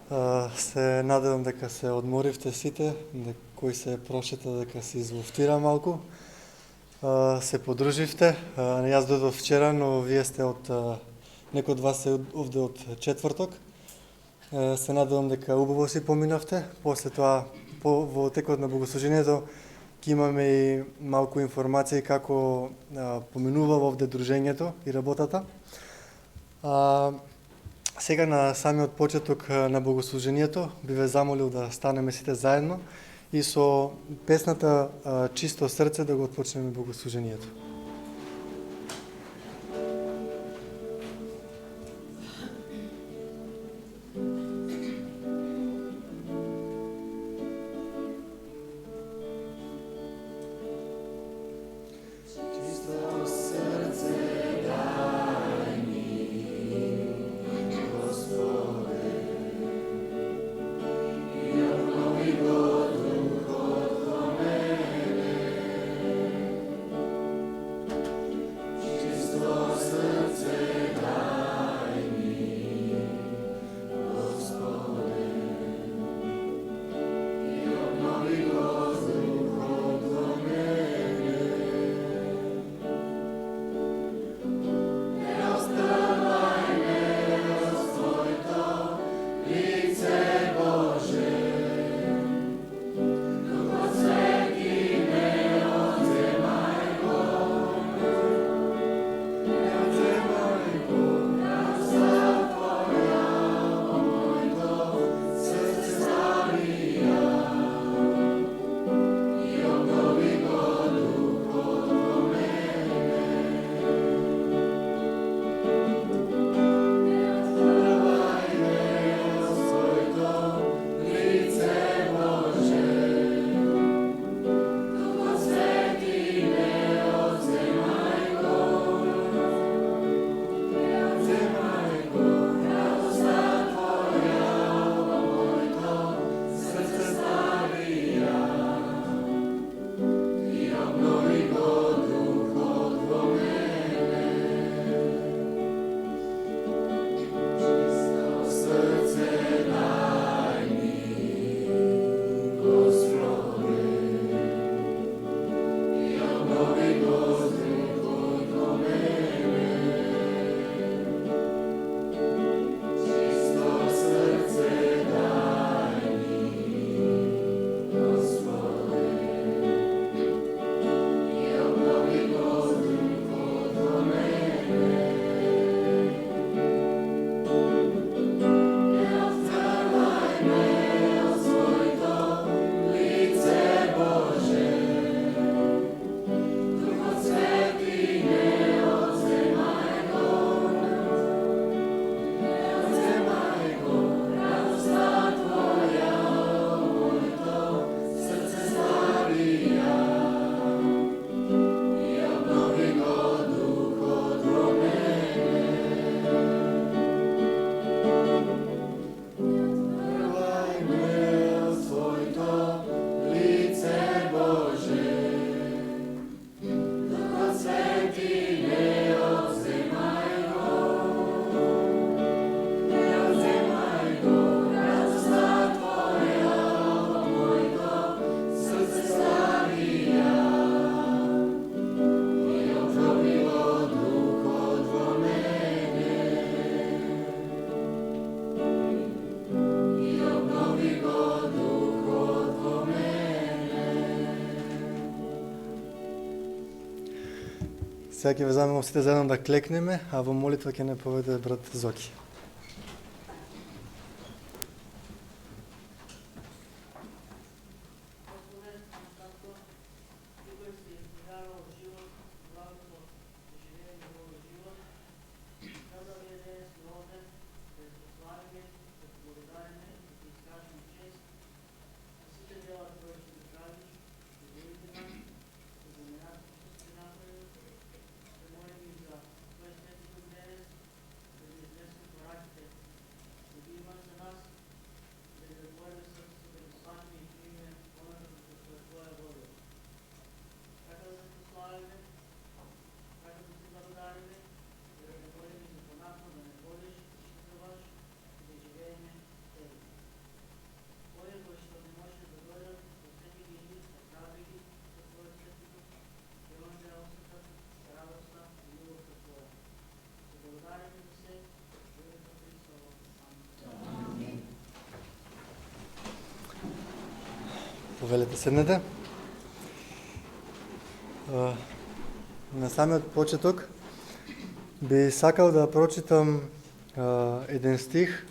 Се надевам дека се одморивте сите, кои се прошета дека се излуфтира малку. Се подруживте. Јас додов вчера, но вие сте некои од вас се овде од четврток. Се надевам дека убаво си поминавте. После тоа, во текот на богослужението, ќе имаме и малку информации како поминува овде дружењето и работата. Сега на самиот почеток на богослужението би ве замолил да станеме сите заедно и со песната Чисто срце да го отпочнеме богослужението. Сега ќе ве замолам сите заедно да клекнеме, а во молитва ќе не поведе брат Зоки. повелете, седнете. На самиот почеток би сакал да прочитам еден стих,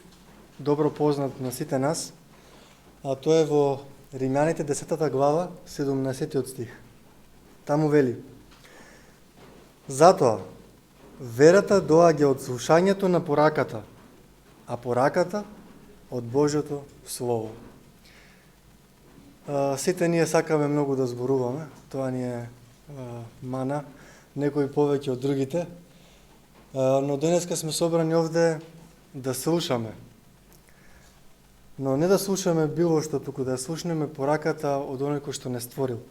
добро познат на сите нас, а тоа е во Римјаните 10 глава, 17 стих. Таму вели: затоа, верата доаѓа од слушањето на пораката, а пораката од Божјото Слово. Сите ние сакаме многу да зборуваме, тоа ни е мана, некои повеќе од другите, но денеска сме собрани овде да слушаме. Но не да слушаме било што, туку да слушнеме пораката од оној кој што не створил.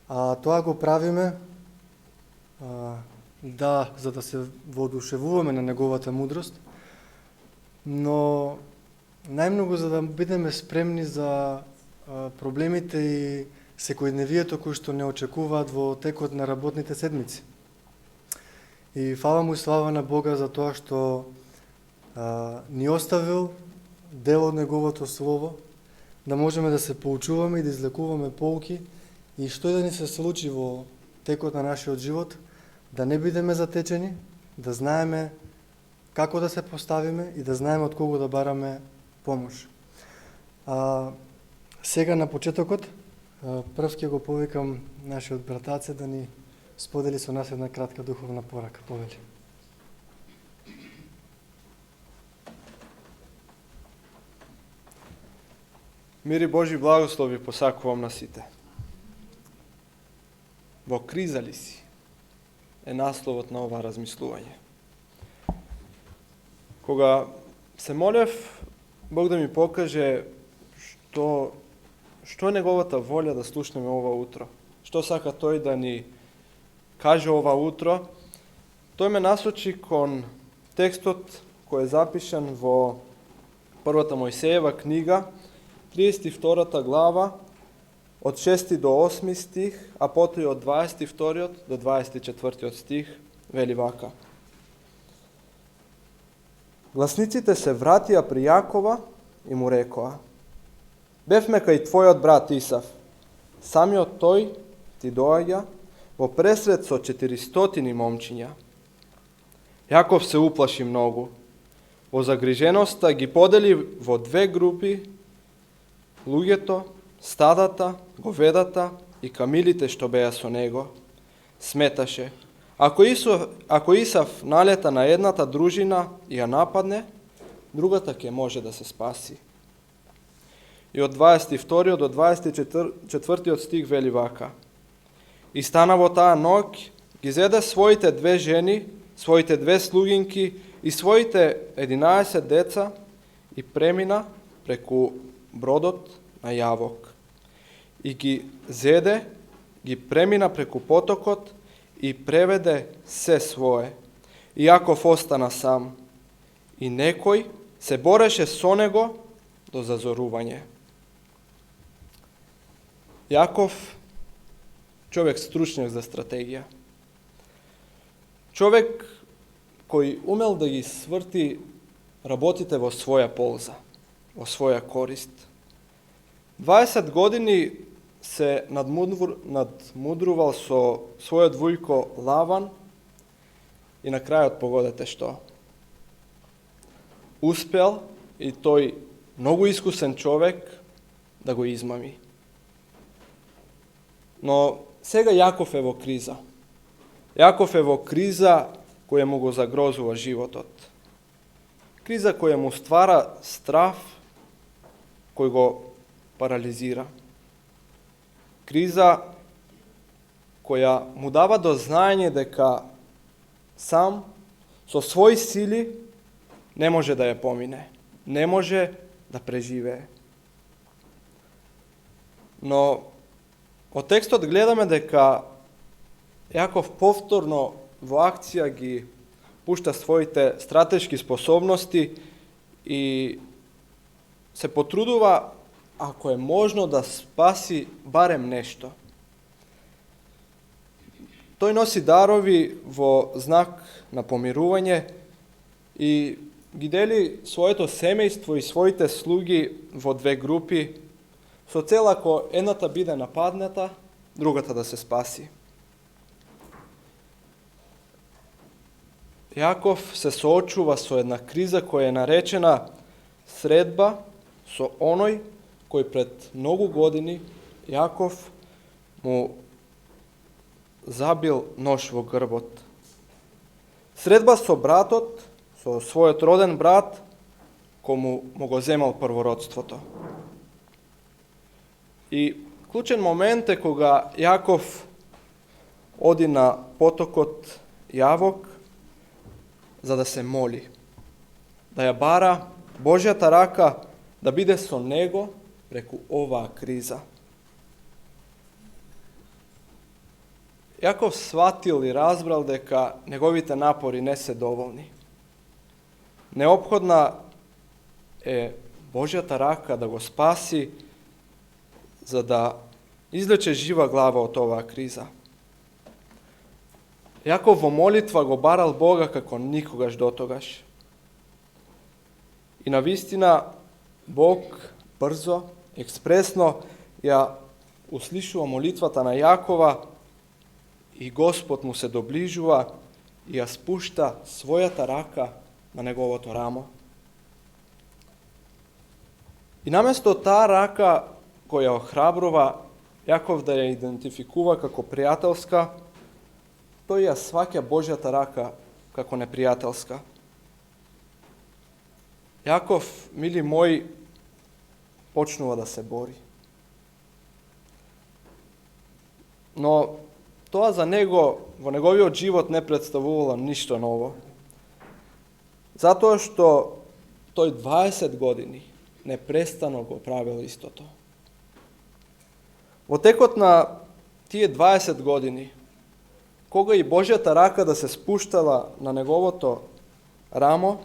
А тоа го правиме за да се воодушевуваме на неговата мудрост, но најмногу за да бидеме спремни за проблемите и секојдневието кои што не очекуваат во текот на работните седмици. И фала му и слава на Бога за тоа што ни оставил дел од неговото Слово, да можеме да се поучуваме и да излекуваме поуки и што и да ни се случи во текот на нашиот живот, да не бидеме затечени, да знаеме како да се поставиме и да знаеме од кого да бараме помош. Сега на почетокот, прв ќе го повикам нашиот братаце да ни сподели со нас една кратка духовна порака. Повели. Мир и Божи благослови посакувам на сите. Во криза ли си? Е насловот на ова размислување. Кога се молев Бог да ми покаже што е неговата волја да слушнеме ова утро, што сака тој да ни каже ова утро, тој ме насочи кон текстот кој е запишан во првата Мојсеева книга, 32 глава, од 6 до 8 стих, а потоа од 22 до 24 стих, вели вака: гласниците се вратија при Јакова и му рекоа: бевме кај твојот брат Исав, самиот тој ти доаѓа во пресред со 400 момчиња. Јаков се уплаши многу. Во загриженоста ги подели во две групи луѓето, стадата, говедата и камилите што беа со него. Сметаше, ако Исав налета на едната дружина и ја нападне, другата ќе може да се спаси. И од 22 до 24 стих вели вака: и стана во таа ноќ, ги зеде своите две жени, своите две слугинки и своите 11 деца и премина преку бродот на Јавок. И ги зеде, ги премина преку потокот и преведе се свое. И Јаков остана сам. И некој се бореше со него до зазорување. Јаков, човек стручњак за стратегија. Човек кој умел да ги сврти работите во своја полза, во своја корист. 20 години се надмудрувал со својот вујко Лаван и на крајот погодете што? Успел, и тој многу искусен човек, да го измами. Но сега Јаков е во криза. Јаков е во криза која му го загрозува животот. Криза која му ствара страв, кој го парализира. Криза која му дава до знаење дека сам, со своји сили, не може да ја помине, не може да преживее. Но од текстот гледаме дека Јаков повторно во акција ги пушта своите стратешки способности и се потрудува, ако е можно, да спаси барем нешто. Тој носи дарови во знак на помирување и ги дели своето семејство и своите слуги во две групи. со цел ако едната биде нападната, другата да се спаси. Јаков се соочува со една криза која е наречена средба со оној кој пред многу години Јаков му забил нож во грбот. Средба со братот, со својот роден брат, кому му го земал првородството. И клучен момент е кога Јаков оди на потокот Јавок за да се моли, да ја бара Божјата рака да биде со него преку оваа криза. Јаков сватил и разбрал дека неговите напори не се доволни. Неопходна е Божјата рака да го спаси, за да излече жива глава од оваа криза. Јаков во молитва го барал Бога како никогаш дотогаш. И навистина Бог брзо, експресно ја услишува молитвата на Јакова и Господ му се доближува и ја спушта својата рака на неговото рамо. И наместо таа рака која охрабрува Јаков да ја идентификува како пријателска, тој ја сваќа Божјата рака како непријателска. Јаков, мили мои, почнува да се бори. Но тоа за него, во неговиот живот не представувало ништо ново. Затоа што тој 20 години непрестано го правил истото. Во текот на тие 20 години, кога и Божјата рака да се спуштала на неговото рамо,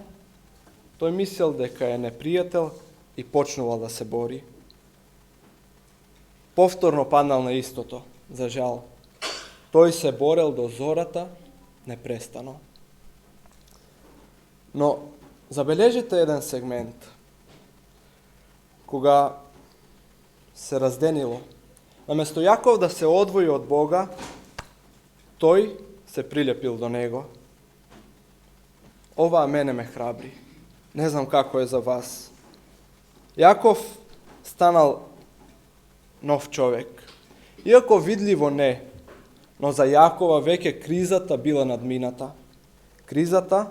тој мислел дека е непријател и почнувал да се бори. Повторно паднал на истото, за жал. Тој се борел до зората непрестано. Но забележите еден сегмент. Кога се разденило, наместо Јаков да се одвои од Бога, тој се прилепил до него. Ова мене ме храбри. Не знам како е за вас. Јаков станал нов човек. Иако видливо не, но за Јакова веќе кризата била надмината. Кризата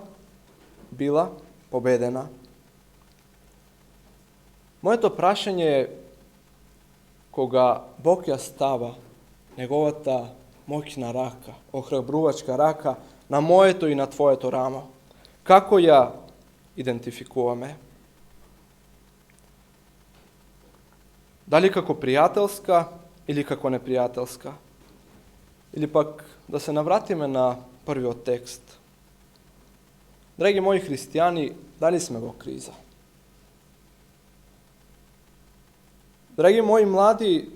била победена. Моето прашање е, кога Бог ја става неговата моќна рака, охрабрувачка рака на моето и на твоето рамо, како ја идентификуваме? Дали како пријателска или како непријателска? Или пак да се навратиме на првиот текст. Драги мои христијани, дали сме во криза? Драги мои млади,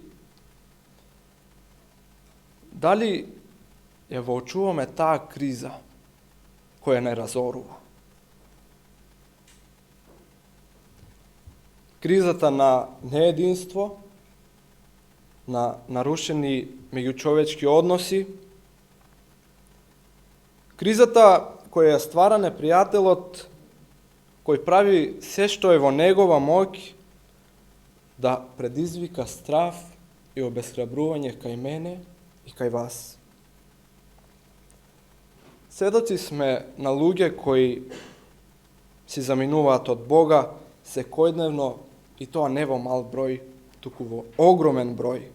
дали ја воочуваме таа криза која не разорува? Кризата на неединство, на нарушени меѓучовечки односи, кризата која ја ствара непријателот, кој прави се што е во негова моќ да предизвика страв и обесхрабрување кај мене и кај вас. Сведоци сме на луѓе кои си заминуваат од Бога секојдневно, и тоа не во мал број, туку во огромен број.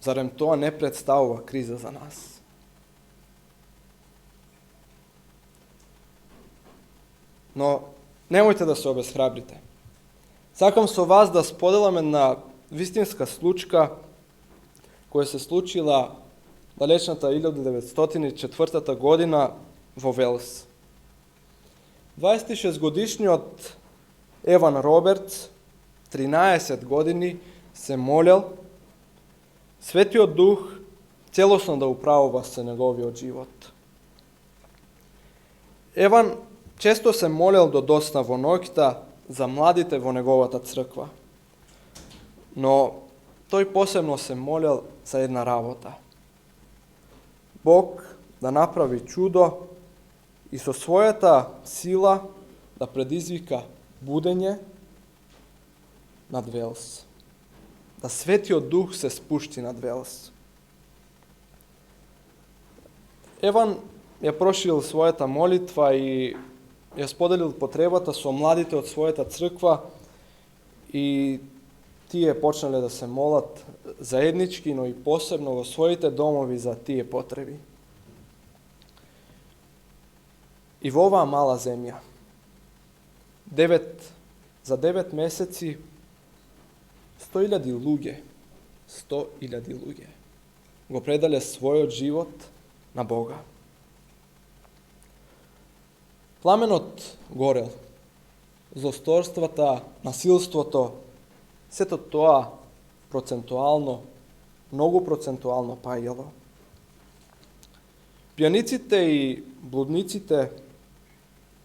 Зарем тоа не представува криза за нас? Но немојте да се обесхрабрите. Сакам со вас да споделам една вистинска случка која се случила далечната 1904 година во Велс. 26 годишниот Еван Робертс, 13 години, се молел Светиот Дух целосно да управува се неговиот живот. Еван често се молел до досна во ноќта за младите во неговата црква. но тој посебно се молел за една работа. Бог да направи чудо и со својата сила да предизвика будење над Велс. Да Светиот Дух се спушти над Велс. Еван ја прошил својата молитва и ја споделил потребата со младите од својата црква и тие почнале да се молат заеднички, но и посебно во своите домови за тие потреби. И во оваа мала земја, за 9 месеци 100.000 луѓе го предале својот живот на Бога. Пламенот горел, злосторствата, насилството, сето тоа многу процентуално паѓало. Пијаниците и блудниците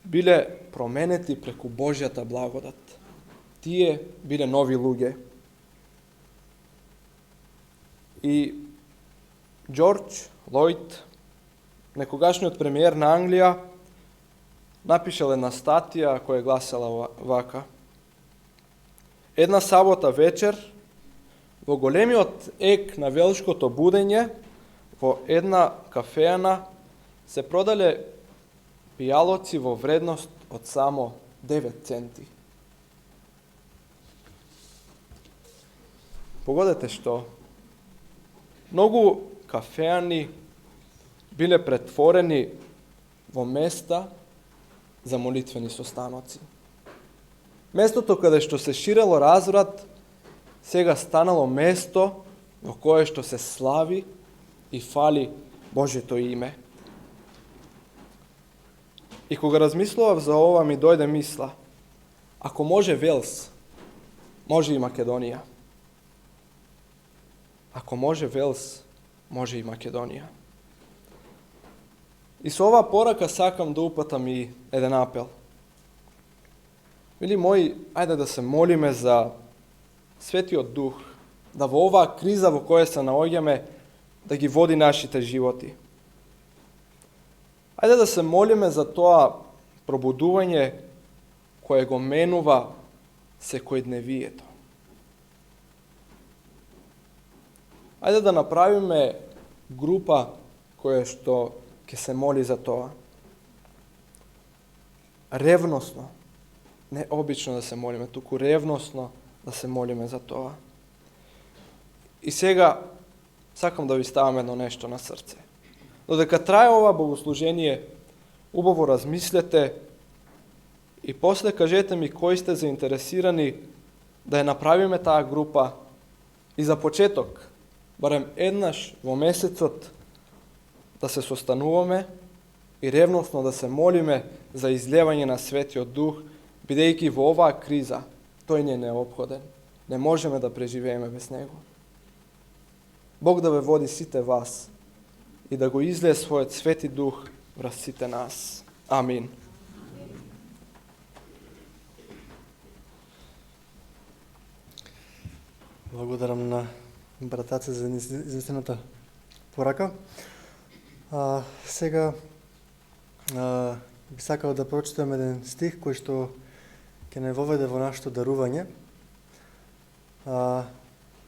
биле променети преку Божјата благодат. Тие биле нови луѓе. И Џорџ Лојд, некогашниот премиер на Англија, напишал една статија која гласела вака: една сабота вечер, во големиот ек на велшкото будење, во една кафеана се продале пијалоци во вредност од само 9 центи. Погодете што? Многу кафеани биле претворени во места за молитвени состаноци. Местото каде што се ширело разврат, сега станало место во кое што се слави и фали Божјето име. И кога размислував за ова, ми дојде мисла: ако може Велс, може и Македонија. Ако може Велс, може и Македонија. И со оваа порака сакам да упатам и еден апел. Мили мои, ајде да се молиме за Светиот Дух, да во оваа криза во која се наоѓаме, да ги води нашите животи. Ајде да се молиме за тоа пробудување кое го менува секојдневието. Ајде да направиме група која што ќе се моли за тоа. Ревносно, не обично да се молиме, туку ревносно да се молиме за тоа. И сега сакам да ви ставам едно нешто на срце. Додека трае ова богослужение, убаво размислете и после кажете ми кои сте заинтересирани да ја направиме таа група и за почеток, барем еднаш во месецот, да се состануваме и ревносно да се молиме за излевање на Светиот Дух, бидејќи во оваа криза тој не е неопходен. Не можеме да преживееме без него. Бог да ве води сите вас и да го излее својот Свети Дух врз сите нас. Амин. Благодарам на братаце за известената порака. Сега би сакал да прочитам еден стих кој што ќе не воведе во нашето дарување.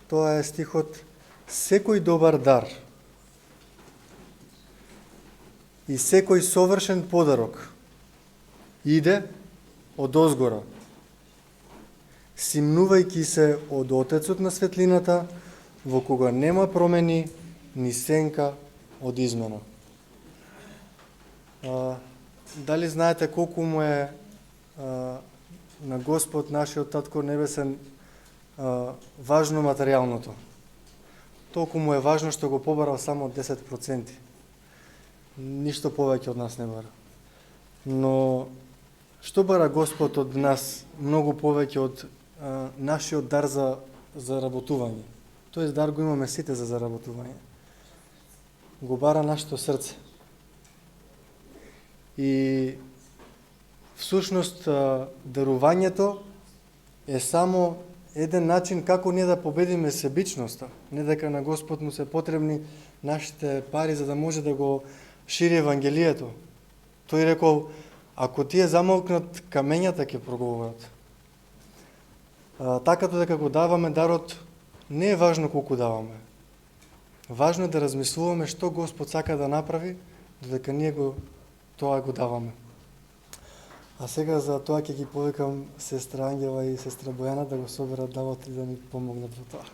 Тоа е стихот: секој добар дар и секој совршен подарок иде од озгора, симнувајќи се од Отецот на светлината, во кога нема промени ни сенка од измена. Дали знаете колку му е на Господ, нашиот Татко Небесен, важно материјалното? Толку му е важно што го побарал само 10%. Ништо повеќе од нас не бара. Но што бара Господ од нас многу повеќе од нашиот дар за заработување? Тоест дар го имаме сите за заработување. Го бара нашето срце. И всушност дарувањето е само еден начин како ние да победиме себичноста, не дека на Господ му се потребни нашите пари за да може да го шири евангелието. Тој рекол, ако тие замолкнат, камењата ќе проговорат. Такато дека го даваме дарот, не е важно колку даваме. Важно е да размислуваме што Господ сака да направи, додека ние тоа го даваме. А сега за тоа ќе ги повикам сестра Ангела и сестра Бојана да го соберат давот и да ми помогнат во тоа.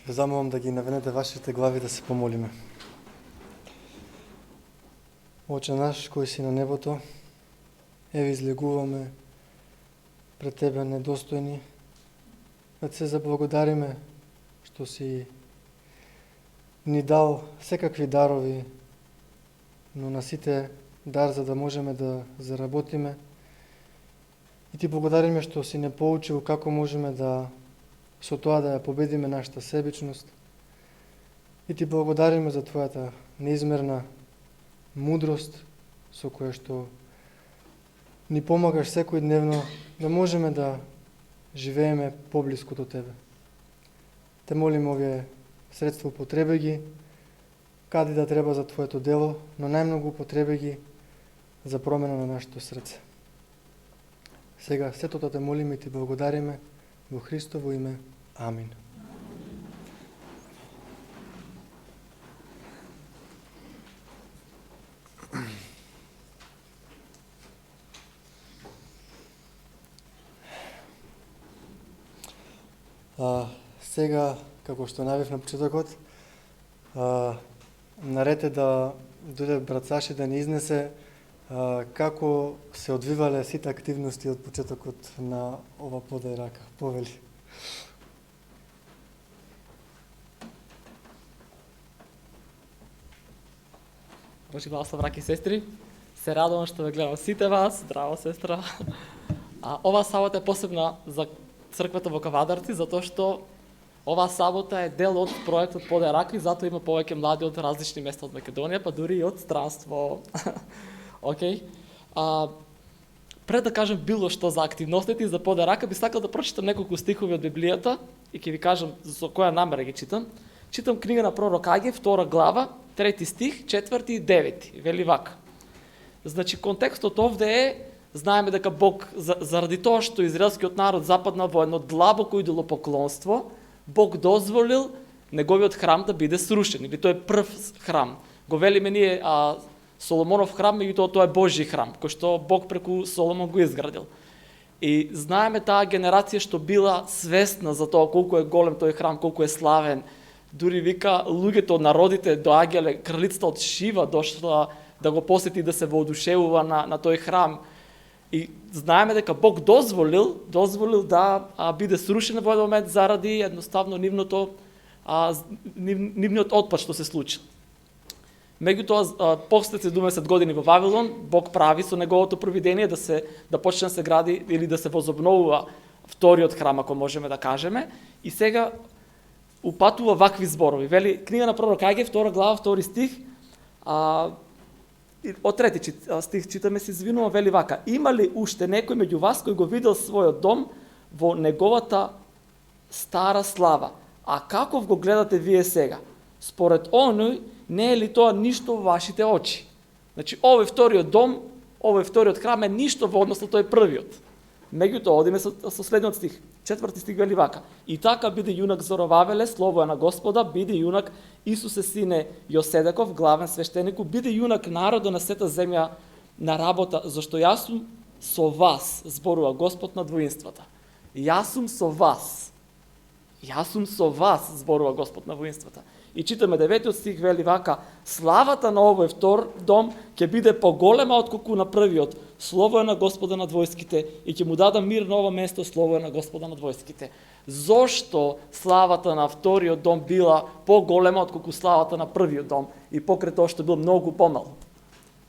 Ве замолам да ги наведете вашите глави да се помолиме. Оче наш, кој си на небото, еве излегуваме пред Тебе недостојни, да се заблагодариме што си ни дал секакви дарови, но на сите дар за да можеме да заработиме. И Ти благодариме што си не поучил како можеме да со тоа да ја победиме нашата себичност. И Ти благодариме за Твојата неизмерна мудрост со која што ни помагаш секојдневно да можеме да живееме поблиску до Тебе. Те молим овие средства употребе ги каде да треба за Твоето дело, но најмногу употребе ги за промена на нашето срце. Сега сето тоа те молиме и Ти благодариме во Христово име. Амин. Сега, како што најавив на почетокот, наред е да дојде брат Саши да ни изнесе како се одвивале сите активности од почетокот на ова подај рака. Повели. Божи благослов, браќи и сестри. Се радувам што ве гледам сите вас. Здраво, сестра. Ова сабота е посебна за црквата во Кавадарци, затоа што оваа сабота е дел од проектот Подај рака и затоа има повеќе млади од различни места од Македонија, па дури и од странство. Океј. Пред да кажам било што за активностите и за Подај рака, би сакал да прочитам неколку стихови од Библијата и ќе ви кажам со која намера ги читам. Читам книга на пророк Аге, 2 глава, 3 стих, 4 и 9. Вели вака. Значи, контекстот овде е, знаеме дека Бог, заради тоа што израелскиот народ западна во едно длабоко идолопоклонство, Бог дозволил неговиот храм да биде срушен, или тој е прв храм. Го велиме ние Соломонов храм, меѓутоа тоа е Божји храм, кој што Бог преку Соломон го изградил. И знаеме таа генерација што била свесна за тоа колку е голем тој храм, колку е славен. Дури вика луѓето од народите доаѓале, кралицата од Шива дошла да го посети, да се воодушевува на тој храм. И знаеме дека Бог дозволил да биде срушен во еден момент заради едноставно нивниот отпад што се случил. Меѓутоа, после 70 години во Вавилон, Бог прави со неговото провидение да почне да се гради или да се возобновува вториот храм, ако можеме да кажеме. И сега упатува вакви зборови. Вели книга на пророк Аге, 2 глава, 2 стих, Од трети стих читаме, се извинувам, вели вака: има ли уште некој меѓу вас кој го видел својот дом во неговата стара слава? А каков го гледате вие сега? Според оној, не е ли тоа ништо во вашите очи? Значи, овој вториот дом, овој вториот храм е ништо во однос на тој првиот. Меѓутоа, одиме со следниот стих. 4 стих вели вака: и така биде јунак Зоровавеле, слово е на Господа, биде јунак Исусе сине Јоседеков, главен свештенику, биде јунак народа на сета земја на работа, зашто јас сум со вас, зборува Господ на двоинствата. Јас сум со вас. Јас сум со вас, зборува Господ на воинствата. И читаме 9 стих, вели вака: славата на овој втор дом ќе биде поголема отколку на првиот. Слово е на Господа над војските и ќе му дадам мир на ова место, слово е на Господа над војските. Зошто славата на вториот дом била поголема отколку славата на првиот дом и покрај тоа што бил многу помал?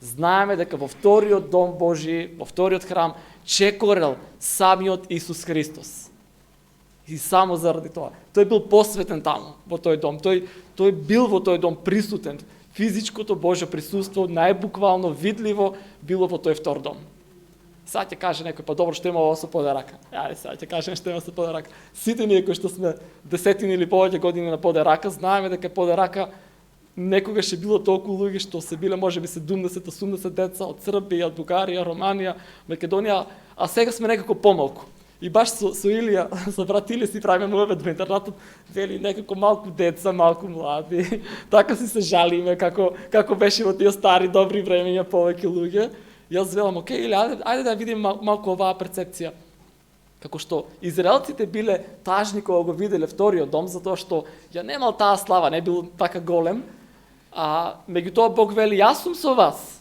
Знаеме дека во вториот дом Божи, во вториот храм, чекорел самиот Исус Христос. И само заради тоа. Тој бил посветен таму, во тој дом. Тој бил во тој дом присутен. Физичкото Божјо присуство, најбуквално видливо, било во тој втор дом. Сега ќе каже некој: па добро, што има ова со подерака? Ајде, сега ќе кажем што има со подерака. Сите ние кои што сме десетини или повеќе години на подерака, знаеме дека подерака некогаш е било толку луѓе што се биле можеби 70-80 деца од Србија, Бугарија, Романија, Македонија, а сега сме некако помалку. И баш со Илија, со брат Илија си правиме муавет во интернатот, вели некако малку деца, малку млади. Така си се жалиме како беше во тие стари добри времења повеќе луѓе. Јас велам: окей, Илија, ајде да видиме малку оваа перцепција. Како што израелците биле тажни кога го виделе вториот дом, затоа што ја немал таа слава, не бил така голем, а меѓутоа Бог вели: јас сум со вас.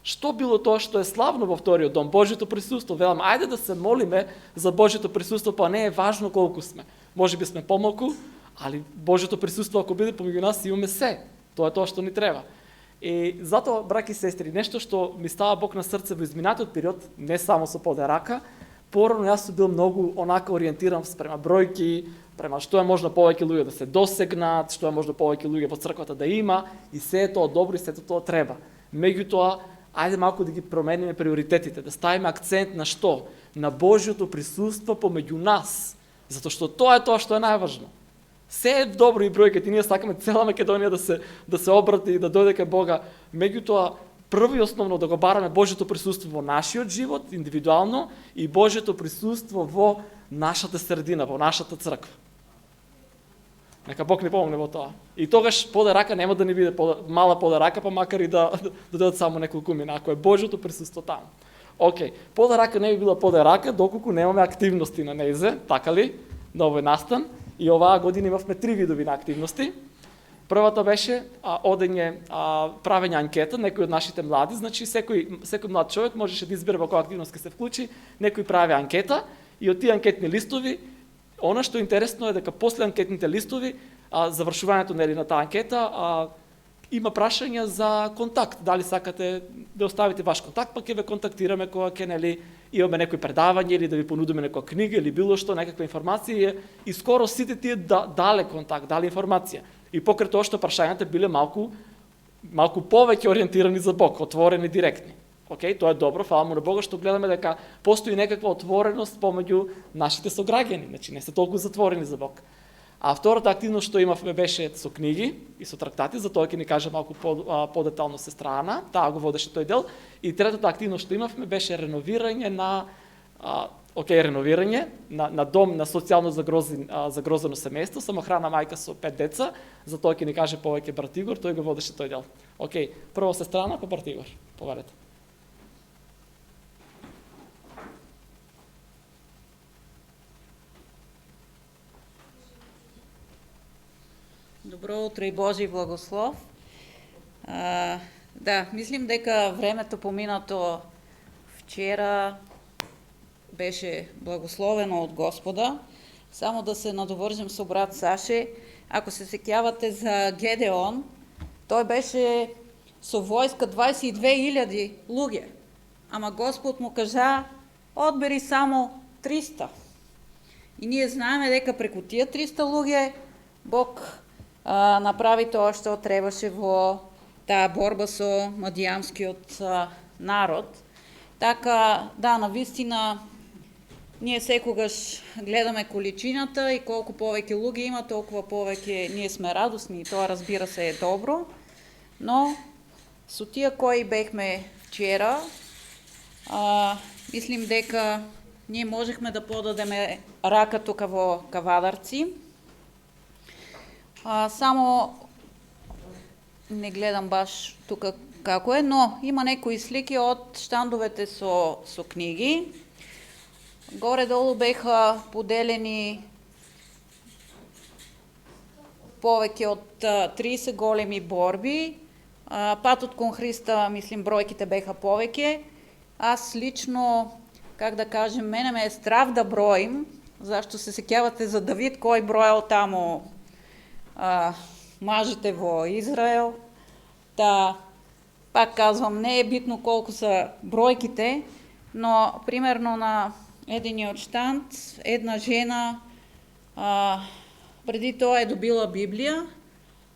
Што било тоа што е славно во вториот дом? Божјото присуство. Велам, ајде да се молиме за Божјото присуство, па не е важно колку сме. Може би сме помалку, али Божјото присуство ако биде помеѓу нас, имаме се. Тоа е тоа што ни треба. И затоа, браќи и сестри, нешто што ми става Бог на срце во изминатиот период, не само со подерака, порано јас сум бил многу онака ориентиран спрема бројки, према што е можно повеќе луѓе да се досегнат, што е можно повеќе луѓе во црквата да има, и се е тоа добро и се е тоа треба. Меѓутоа, ајде малку да ги промениме приоритетите, да ставиме акцент на што? На Божјото присуство помеѓу нас, затоа што тоа е тоа што е најважно. Се е добро и бројките, ние сакаме цела Македонија да се обрати и да дојде кај Бога. Меѓутоа, прво и основно да го бараме Божјото присуство во нашиот живот, индивидуално, и Божјото присуство во нашата средина, во нашата црква. Нека Бог ни помогне во тоа. И тогаш подерака нема да ни биде мала подерака, па макар и да додат само неколку мина, ако е Божјото присуство таму. Океј, подерака не би била подерака доколку немаме активности на нејзе, така ли? На овој настан. И оваа година имавме 3 видови на активности. Првата беше одење, правење анкета, некој од нашите млади, значи секој млад човек можеше да избере во која активност ќе се вклучи, некој прави анкета и од тие анкетни листови, она што е интересно е дека после анкетните листови, завршувањето на таа анкета, има прашања за контакт. Дали сакате да оставите ваш контакт, па ќе ве контактираме кога ќе имаме некој предавање или да ви понудиме некоја книга или било што, некаква информација, и скоро сите тие дале контакт, дале информација. И покрај тоа што прашањата биле малку повеќе ориентирани за Бог, отворени, директни. Океј, тоа е добро, фала му на Бога што гледаме дека постои некаква отвореност помеѓу нашите сограѓани, значи не се толку затворени за Бог. А втората активност што имавме беше со книги и со трактати, за тоа ќе ни каже малку подетално сестра Ана, таа го водеше тој дел. И третата активност што имавме беше реновирање на дом на социјално загрозено семејство, самохрана мајка со 5 деца, за тоа ќе ни каже повеќе брат Игор, тој го водеше тој дел. Океј, прво сестра Ана, па брат Игор. Повелете. Добро утро и Божи благослов. Да, мислим дека времето поминато вчера беше благословено од Господа. Само да се надовржам со брат Саше. Ако се сеќавате за Гедеон, тој беше со војска 22.000 луѓе. Ама Господ му кажа: одбери само 300. И ние знаеме дека преку тие 300 луѓе Бог направи тоа што требаше во таа борба со мадијамскиот народ. Така, да, навистина, ние секогаш гледаме количината и колку повеќе луѓе има, толкова повеќе ние сме радосни и тоа, разбира се, е добро. Но со тие кои бехме вчера, мислим дека ние можехме да подадеме рака тука во Кавадарци. Само не гледам баш тука како е, но има некои слики од штандовете со книги. Горе-долу беха поделени повеќе од 30 големи борби. Патот кон Христа, мислим, бројките беха повеќе. Аз лично, как да кажем, мене ме е страв да броим, зашто се сеќавате за Давид, кој бројал тамо мажите во Израел. Та, пак казвам, не е битно колку са бројките, но примерно на единиот штанд, една жена преди тоа е добила Библија,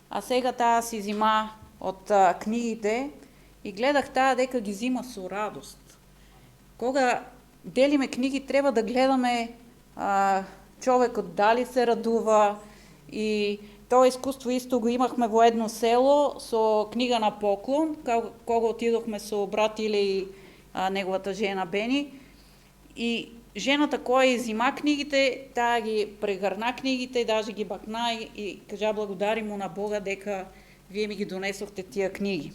а сега таа си зима од книгите и гледах таа дека ги зима со радост. Кога делиме книги, треба да гледаме човекот дали се радува, и тоа искуство исто го имахме во едно село со книга на поклон, кога отидохме со брат Иле и неговата жена Бени. И жената која изима книгите, таа ги прегрна книгите, даже ги бакна и кажа благодари му на Бога дека вие ми ги донесохте тие книги.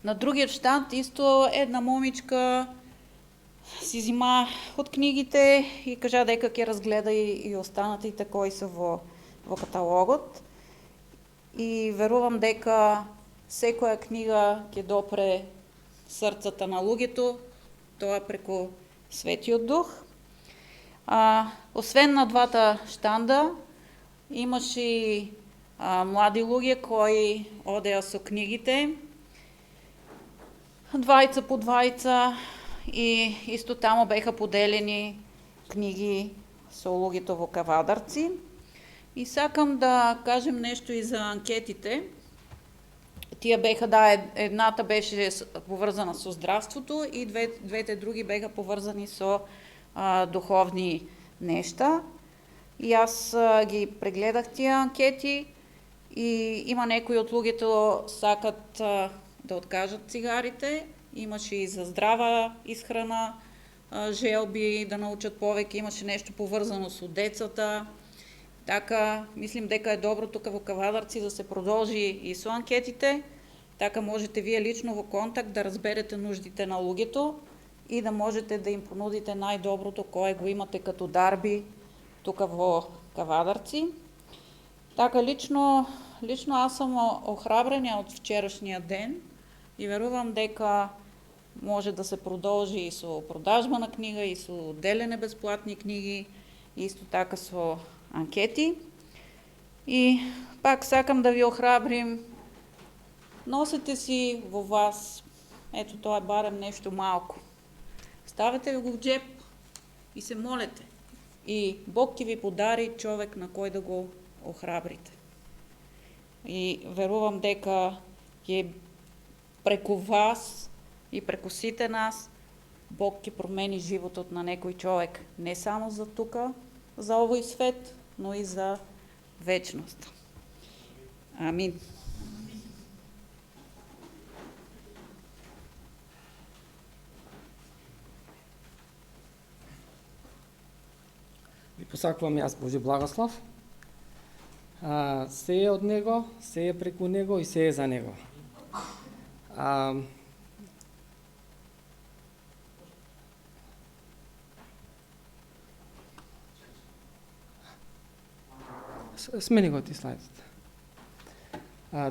На другиот штанд исто една момичка си зима од книгите и кажа дека ќе разгледа и останатите кои се во каталогот. И верувам дека секоја книга ќе допре срцата на луѓето, тоа преку Светиот Дух. Освен на двата штанда, имаше и млади луѓе кои одеа со книгите, двајца по двајца, и исто тамо беха поделени книги со луѓето во Кавадарци. И сакам да кажем нешто и за анкетите. Тие беха, да, едната беше поврзана со здравството и двете други беха поврзани со духовни нешта. И аз ги прегледах тие анкети и има некои од луѓето сакат да откажат цигарите. Имаше и за здрава исхрана желби, да научат повеќе, имаше нешто поврзано со децата. Така, мислим дека е добро тука во Кавадарци да се продолжи и со анкетите, така можете вие лично во контакт да разберете нуждите на луѓето и да можете да им понудите најдоброто кое го имате като дарби тука во Кавадарци. Така, лично аз сум охрабрена од вчерашниот ден и верувам дека може да се продолжи и со продажба на книга, и со делене бесплатни книги, и исто така со анкети. И пак сакам да ви охрабрим, носете си во вас, ето тоа е барем нешто малко. Ставете го в джеп и се молете. И Бог ќе ви подари човек на кој да го охрабрите. И верувам дека ќе преку вас и преку сите нас Бог ќе промени животот на некој човек, не само за тука, за овој свет, но и за вечност. Амин. Ви посакувам јас Божи благослов. Се е од Него, се е преку Него и се е за Него. Смени го ти слайдот.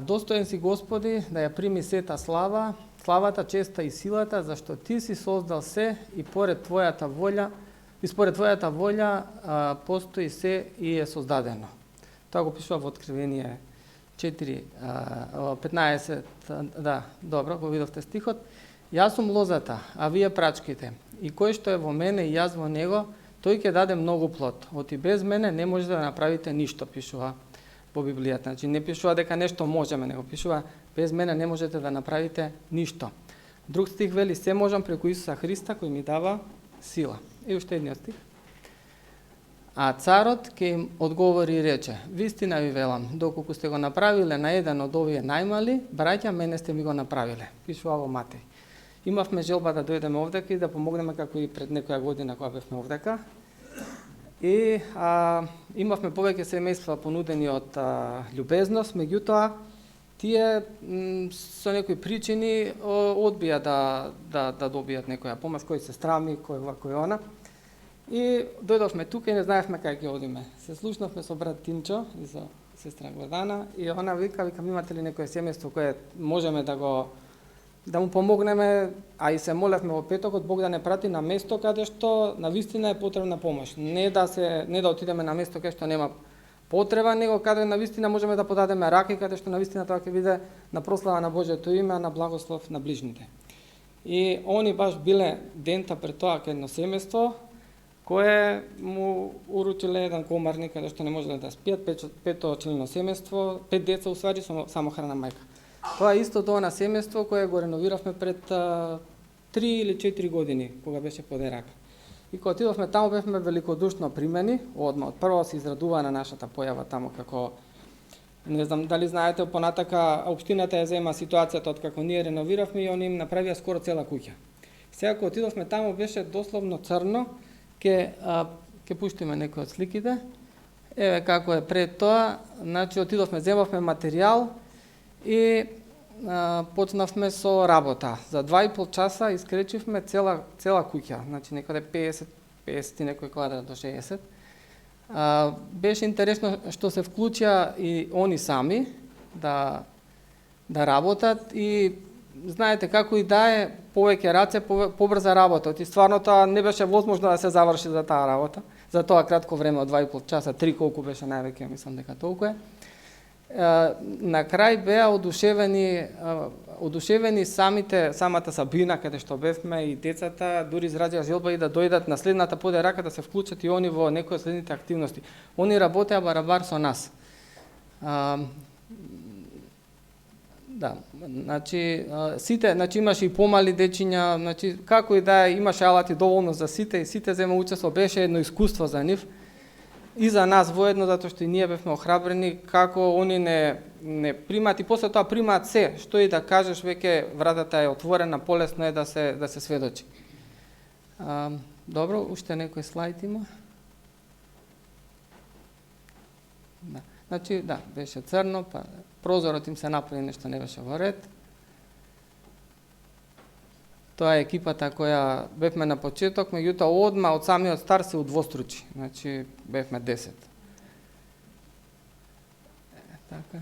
Достоен си Господи да ја прими сета славата, честа и силата, зашто Ти си создал се и според Твојата волја постои се и е создадено. Тоа го пишува во Откровение 4:15, да, добро, го видовте стихот. Јас сум лозата, а вие прачките, и кој што е во мене и јас во него, тој ќе даде многу плод. Оти без мене не можете да направите ништо, пишува во Библијата. Значи не пишува дека нешто можеме, него пишува Без мене не можете да направите ништо. Друг стих вели, се можам преку Исуса Христа кој ми дава сила. И уште едниот стих. А царот ќе им одговори и рече, вистина ви велам, доколку сте го направиле на еден од овие најмали, браќа, мене сте ми го направиле. Пишува во Матеј. Имавме желба да дојдеме овдека и да помогнеме како и пред некоја година кога бевме овдека. И имавме повеќе семејства понудени од љубезност, меѓутоа тие со некои причини одбија да добијат некоја помош, кој се страми, кој ова, кој она. И дојдовме тука и не знаевме кај ќе одиме. Се слушнавме со брат Тинчо и со сестра Гордана и она вика, имате ли некое семејство кое можеме да му помогнеме, а и се молевме во петокот Бог да не прати на место каде што на вистина е потребна помош. Не да отидеме на место каде што нема потреба, него каде на вистина можеме да подадеме рака и каде што на вистина тоа ќе биде на прослава на Божјото име, а на благослов на ближните. И они баш биле дента пред тоа кај едно семејство кое му уручиле еден комарник каде што не можеле да спијат, петочлено семејство, 5 деца усвари со само храна мајка. Тоа е исто тоа на семејство кое го реновиравме пред 3 или 4 години, кога беше под рака. И кога отидовме таму бевме великодушно примени, одма од прво се израдува на нашата појава таму како не знам дали знаете, понатака општината ја зема ситуацијата од како ние реновиравме и они им направија скоро цела куќа. Сега кога отидовме таму беше дословно црно, ќе пуштиме некои од сликите. Еве како е пред тоа, значи отидовме, земавме материјал и почнавме со работа. За 2,5 часа искречивме цела куќа, значи некаде 50 и некој квадрат до 60. Беше интересно што се вклучија и они сами да работат и знаете како и да е повеќе раце, побрза работа. И стварно тоа не беше возможно да се заврши за таа работа, за тоа кратко време од 2,5 часа, 3 колку беше највеќе, мислам дека толку е. На крај беа одушевени самата Сабина каде што бевме и децата, дури изразија желба и да дојдат на следната подерака да се вклучат и они во некои од следните активности. Они работеа барабар со нас. Да, значи имаше и помали дечиња, значи како и да имаше алати доволно за сите и сите зема учество, беше едно искуство за нив. И за нас воедно, затоа што и ние бевме охрабрени како они не примаат и после тоа примаат се, што и да кажеш, веќе вратата е отворена, полесно е да се сведочи. Добро, уште некој слайд има. Да. Значи, да, беше црно, па прозорот им се направи, нешто не беше во ред. Тоа е екипата која бевме на почеток, меѓутоа одма од самиот старт се удвостручи, значи бевме 10. Така.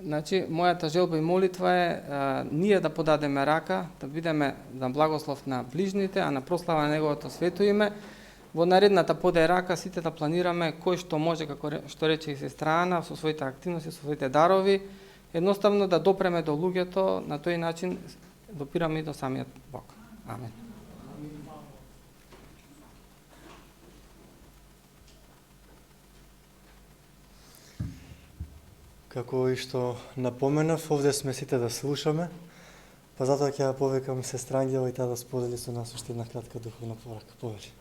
Значи, мојата желба и молитва е ние да подадеме рака, да бидеме на благослов на ближните, а на прослава на Неговото свето име. Во наредната подерака сите да планираме кој што може, како што рече и сестра Ана, со своите активности, со своите дарови, едноставно да допреме до луѓето, на тој начин допираме и до самиот Бог. Амен. Како и што напоменав, овде сме сите да слушаме, па затоа ќе ја повикам сестра Ангела и таа да сподели со нас уште една кратка духовна порака. Повели.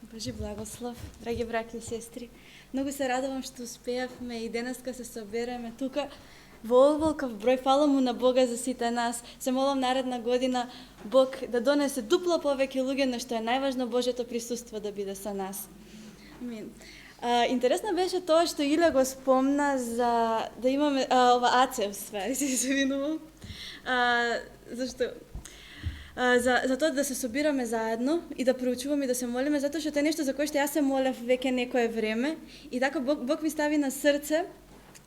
Божи благослов, драги браќи и сестри. Многу се радувам што успеавме и денеска се собереме тука во оволков број. Фала му на Бога за сите нас. Се молам наредна година Бог да донесе дупло повеќе луѓе, но што е најважно Божјото присуство да биде со нас. Амин. Интересно беше тоа што Иле го спомна за да имаме ова АЦЕ, се извинувам. Зашто за тоа да се собираме заедно и да проучуваме и да се молиме, затоа што тоа е нешто за кое што јас се молев веќе некое време и така Бог ми стави на срце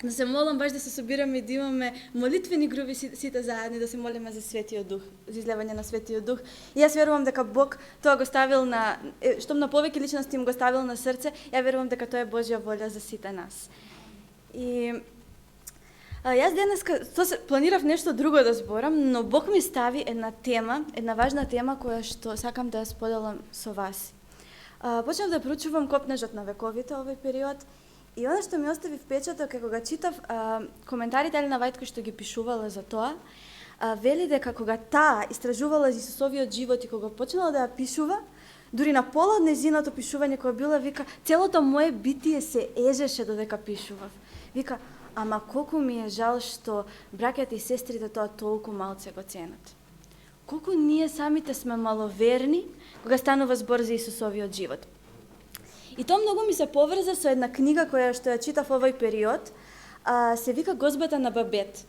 да се молам баш да се собираме и да имаме молитвени груби сите заедно и да се молиме за Светиот Дух, за излевање на Светиот Дух. И јас верувам дека Бог тоа го ставил на штом на повеќе личности им го ставил на срце, ја верувам дека тоа е Божја волја за сите нас. И Јас денеска планирав нешто друго да зборам, но Бог ми стави една важна тема која што сакам да ја споделам со вас. Почнав да проучувам Копнежот на вековите овој период и она што ми остави впечаток е кога читав коментарите Елена Вајд кој што ги пишувала за тоа, вели дека кога таа истражувала Исусовиот живот и кога почнала да ја пишува, дури на пола од нејзиното пишување кога била, вика, целото мое битие се ежеше додека пишував. Вика, ама колку ми е жал што браќата и сестрите тоа толку малце го ценат. Колку ние самите сме маловерни кога станува збор за Исусовиот живот. И тоа многу ми се поврза со една книга која што ја читав овој период, се вика Гозбата на Бабет.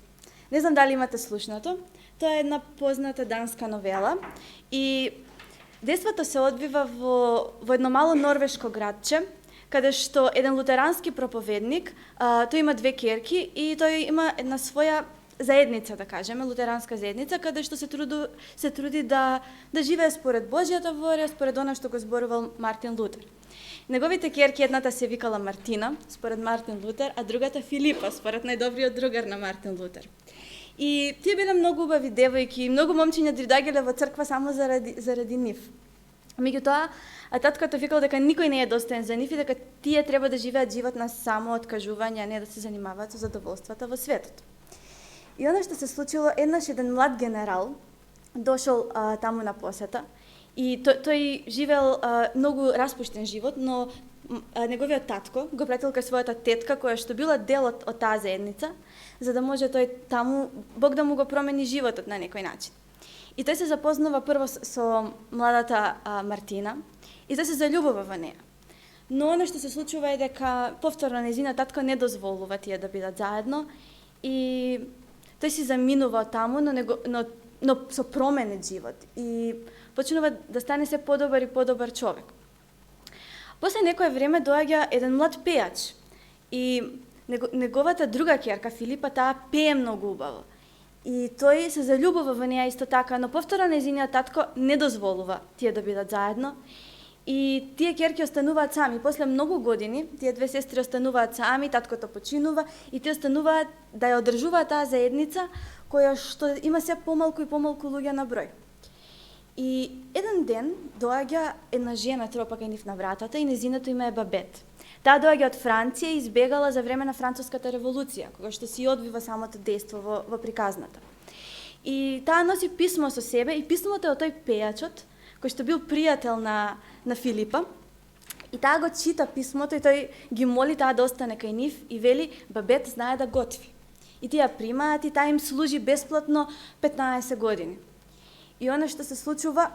Не знам дали имате слушнато. Тоа е една позната данска новела и Дејството се одвива во едно мало норвешко градче, каде што еден лутерански проповедник, тој има две керки и тој има една своја заедница, да кажеме, лутеранска заедница, каде што се труди да живее според Божјата воля, според она што го зборувал Мартин Лутер. Неговите керки, едната се викала Мартина, според Мартин Лутер, а другата Филипа, според најдобриот другар на Мартин Лутер. И тие биле многу убави девојки, многу момчиња доаѓале во црква само заради нив. Меѓутоа, таткото викал дека никој не е достоен за нив и дека тие треба да живеат живот на само откажување, а не да се занимаваат со задоволствата во светот. И она што се случило, еднаш еден млад генерал дошол таму на посета и тој живеел многу распуштен живот, но неговиот татко го пратил кај својата тетка која што била дел од таа заедница, за да може тој таму Бог да му го промени животот на некој начин. И тој се запознава прво со младата Мартина и тој се заљубува во неа. Но она што се случува е дека повторно нејзина татко не дозволува тие да бидат заедно и тој си заминува таму, но со променет живот и почнува да стане се подобар и подобар човек. После некое време доаѓа еден млад пејач и неговата друга ќерка Филипа, таа пее многу убаво. И тој се заљубува во неа исто така, но повторно нејзиниот татко не дозволува тие да бидат заедно. И тие ќерки остануваат сами. После многу години, тие две сестри остануваат сами, таткото починува и тие остануваат да ја одржуваат таа заедница која што има се помалку и помалку луѓе на број. И еден ден доаѓа една жена тропа кај нив на вратата и нејзиното име е Бабет. Таа доаѓа од Франција и избегала за време на Француската револуција, кога што си одвива самото дејство во приказната. И таа носи писмо со себе и писмото е од тој пејачот, кој што бил пријател на Филипа. И таа го чита писмото и тој ги моли таа да остане кај нив и вели Бабет знае да готви. И тие ја примаат и таа им служи бесплатно 15 години. И она што се случува,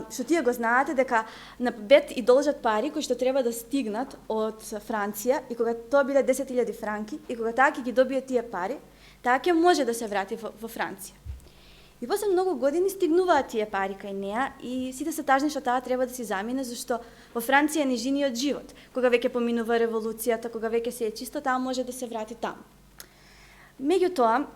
што тие го знаете, дека на Бабет и должат пари кои што треба да стигнат од Франција и кога тоа биле 10.000 франки и кога таа ќе ги добие тие пари, таа ќе може да се врати во Франција. И после многу години стигнуваат тие пари кај неа и сите се тажни што таа треба да си замине, зашто во Франција е нижиниот живот. Кога веќе поминува револуцијата, кога веќе се е чисто, таа може да се врати таму. Меѓутоа,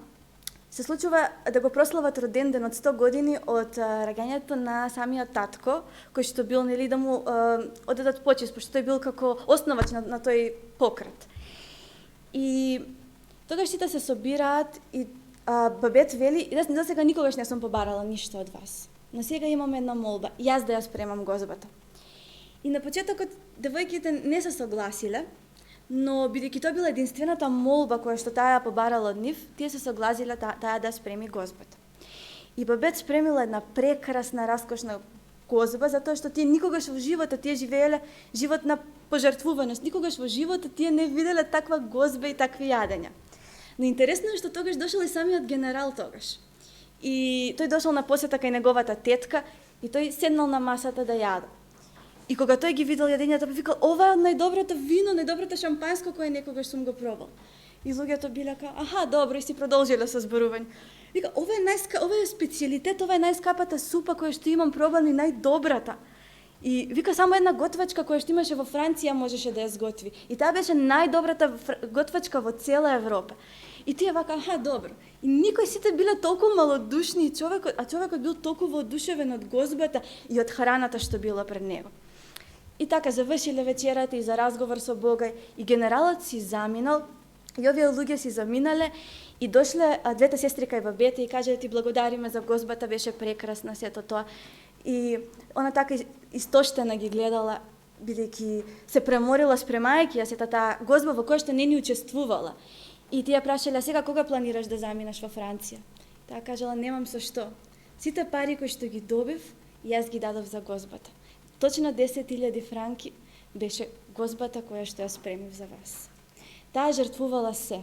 се случува да го прослават роден ден од 100 години од раѓањето на самиот татко, кој што бил, нели, да му одедат почест, пошто тој бил како основач на тој пократ. И тогаш сите се собираат и Бабет вели, за сега никогаш не сум побарала ништо од вас, но сега имам една молба, јас да ја спремам гозбата. И на почетокот девојките не се согласиле, но бидејќи тоа била единствената молба која што таа ја побарала од нив, тие се согласиле таа да спреми гозбата. И Бабет спремила една прекрасна, раскошна гозба, затоа што тие никогаш во животот тие живееле живот на пожртвуваност, никогаш во животот тие не виделе таква гозба и такви јадења. Но интересно е што тогаш дошол и самиот генерал тогаш. И тој дошол на посета кај неговата тетка и тој седнал на масата да јаде. И кога тој ги видел јадењата, викал, ова е најдоброто вино, најдоброто шампанско кое некогаш сум го пробал. И луѓето биле ка, аха, добро, и си продолжиле со зборување. Вика, ова е специјалитет, ова е најскапата супа која што имам пробан и најдобрата. И вика, само една готвачка која што имаше во Франција можеше да ја сготви. И таа беше најдобрата готвачка во цела Европа. И тие вака, аха, добро. И никој сите биле толку малодушни, човекот бил толку воодушевен од гозбата и од храната што била пред него. И така завршиле вечерата и за разговор со Бога и генералот си заминал И овие луѓе си заминале и дошле двете сестри кај бабете и кажале ти благодариме за гозбата, беше прекрасна сето тоа. И она така истоштена ги гледала, бидејќи се преморила спремајќи ја сета таа гозба во која што не ни учествувала. И тие прашале, сега кога планираш да заминеш во Франција? Таа кажала, немам со што. Сите пари кои што ги добив, јас ги дадов за гозбата. Точно 10.000 франки беше гозбата која што ја спремив за вас. Таа жртвувала се.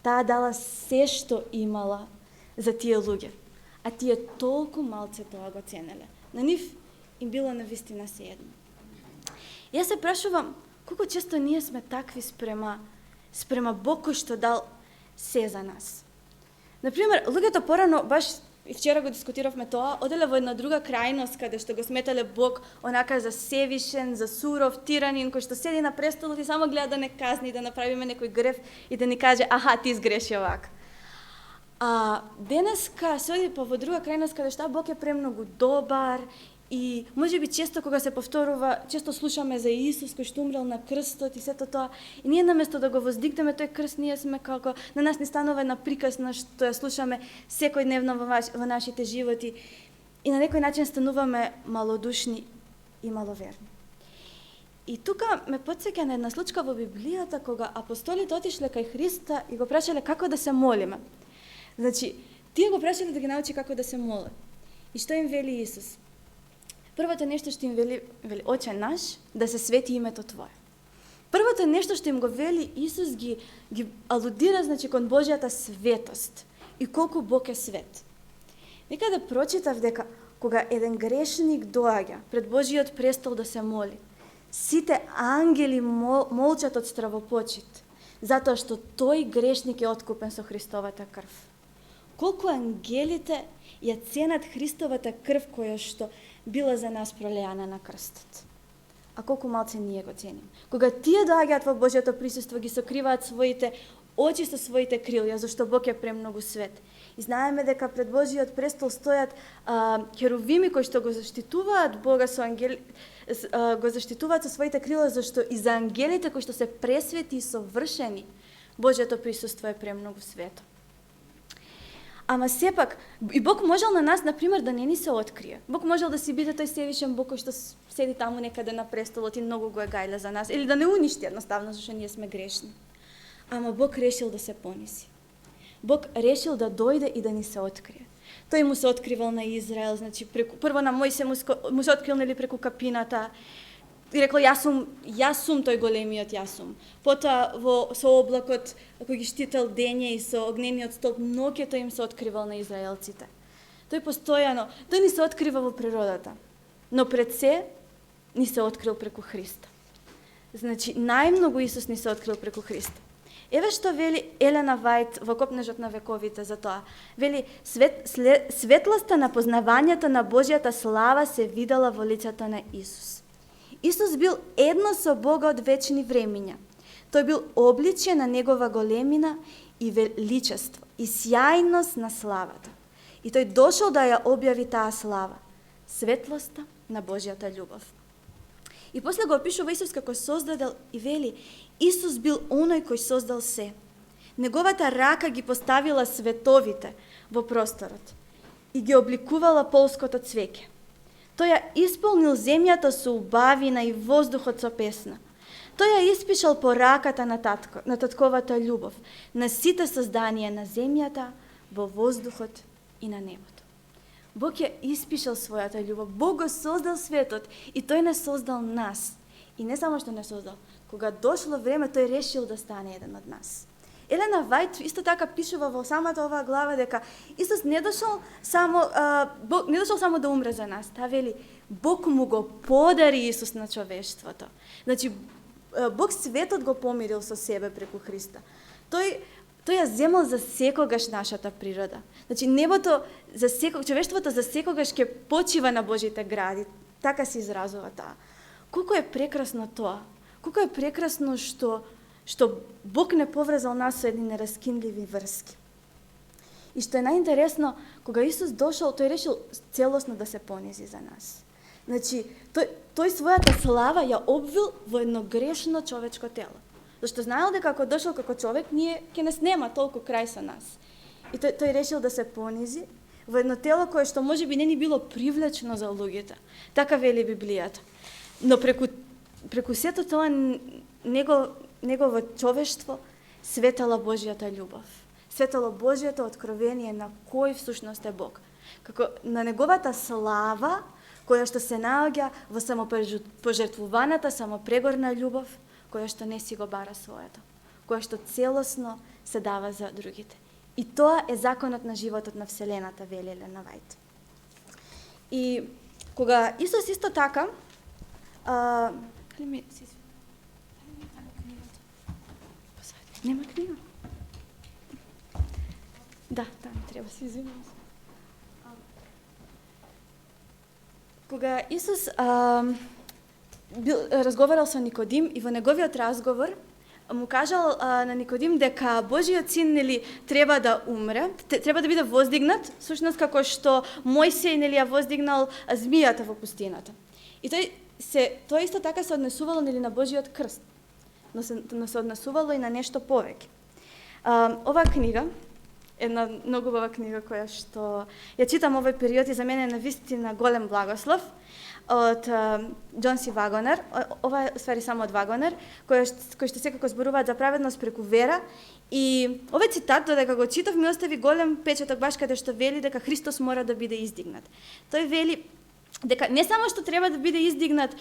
Таа дала се што имала за тие луѓе. А тие толку малце тоа го ценеле. На нив им било навистина се едно. Јас се прашувам, колку често ние сме такви спрема Бог кој што дал се за нас. Например, луѓето порано, баш и вчера го дискутиравме тоа, оделе во една друга крајност каде што го сметале Бог онака за севишен, за суров тиранин кој што седи на престолот и само гледа да не казни, да направиме некој греф и да ни каже аха, ти сгреши овака. А денеска се оди во друга крајност каде што Бог е премногу добар и можеби често кога се повторува, често слушаме за Исус кој што умрел на крстот и сето тоа. И ние наместо да го воздигнеме тој крст, ние сме како на нас не станува една приказна што ја слушаме секојдневно во нашите животи и на некој начин стануваме малодушни и маловерни. И тука ме потсеќа на една случка во Библијата кога апостолите отишле кај Христа и го прашале како да се молиме. Значи, тие го прашале да ги научи како да се молат. И што им вели Исус? Првото нешто што им вели Оче наш, да се свети името Твое. Првото нешто што им го вели Исус ги алудира, значи, кон Божјата светост и колку Бог е свет. Некаде прочитав дека кога еден грешник доаѓа пред Божиот престол да се моли, сите ангели молчат од стравопочит, затоа што тој грешник е откупен со Христовата крв. Колку ангелите ја ценат Христовата крв која што била за нас пролеана на крстот. А колку малце ние го ценим. Кога тие доаѓаат во Божјото присуство, ги сокриваат своите очи со своите крилја, зашто Бог е премногу свет. И знаеме дека пред Божиот престол стојат херувими кои што го заштитуваат Бога со ангели, го заштитуваат со своите крила, зашто и за ангелите кои што се пресвети и совршени, Божјото присуство е премногу свето. Ама сепак, и Бог можел на нас, например, да не ни се открие. Бог можел да си биде тој севишен Бог кој што седи таму некаде на престолот и многу го е гајле за нас, или да не уништи едноставно, зашто ние сме грешни. Ама Бог решил да се пониси. Бог решил да дојде и да ни се открие. Тој му се откривал на Израел, значи прво на Мојсе му се открил нели преку капината. И рекол, јас сум тој големиот јас сум. Потоа со облакот, кој ги штител дење и со огнениот столб, ноќето им се откривал на израелците. Тој постојано, тој ни се открива во природата, но пред се ни се открил преку Христа. Значи, најмногу Исус ни се открил преку Христа. Еве што вели Елена Вајт во Копнежот на вековите за тоа. Вели, светлоста на познавањето на Божјата слава се видела во лицето на Исус. Исус бил едно со Бога од вечни времиња. Тој бил обличје на Негова големина и величество, и сјајност на славата. И тој дошол да ја објави таа слава, светлоста на Божјата љубов. И после го опишува Исус како создадел и вели, Исус бил оној кој создал се. Неговата рака ги поставила световите во просторот и ги обликувала полското цвеќе. Тој ја исполнил земјата со убавина и воздухот со песна. Тој ја испишал по раката на татковата љубов, на сите созданија на земјата, во воздухот и на небото. Бог ја испишал својата љубов. Бог го создал светот и тој не создал нас. И не само што не создал, кога дошло време, тој решил да стане еден од нас. Елена Вајт исто така пишува во самата оваа глава дека Исус не дошол само да умре за нас. Таа вели, Бог му го подари Исус на човештвото. Значи, Бог светот го помирил со себе преку Христа. Тој ја земал за секогаш нашата природа. Значи, небото за човештвото за секогаш ќе почива на Божите гради. Така се изразува таа. Колку е прекрасно тоа. Колку е прекрасно што Бог не поврзал нас со едни нераскинливи врски. И што е најинтересно, кога Исус дошол, тој решил целосно да се понизи за нас. Значи, тој својата слава ја обвил во едно грешно човечко тело. Зашто знаел дека ако дошол како човек, ние ќе не снема толку крај со нас. И тој решил да се понизи во едно тело кое што можеби не ни било привлечно за луѓето. Така вели Библијата. Но преку сето тоа негово човештво светала Божјата љубов. Светало Божјото откровение на кој всушност е Бог. Како на неговата слава, која што се наоѓа во самопожертвуваната, самопрегорна љубов, која што не си го бара своето, која што целосно се дава за другите. И тоа е законот на животот на Вселената, вели Елена Вајт. И кога Исус исто така, нема книга? Да, ми треба, се извинувам. Кога Исус разговарал со Никодим и во неговиот разговор му кажал на Никодим дека Божиот син треба да умре, треба да биде воздигнат, всушност како што Мојсей ја воздигнал змијата во пустината. И тоа исто така се однесувало на Божиот крст, но се однесувало и на нешто повеќе. Оваа книга, една многу убава книга која што ја читам овој период и за мене е навистина голем благослов, од Џон Си Вагонер. Ова е ствари само од Вагонер, кој што секако зборуваат за праведност преку вера. И овој цитат, додека го читав, ми остави голем печаток баш каде што вели дека Христос мора да биде издигнат. Тој вели дека не само што треба да биде издигнат,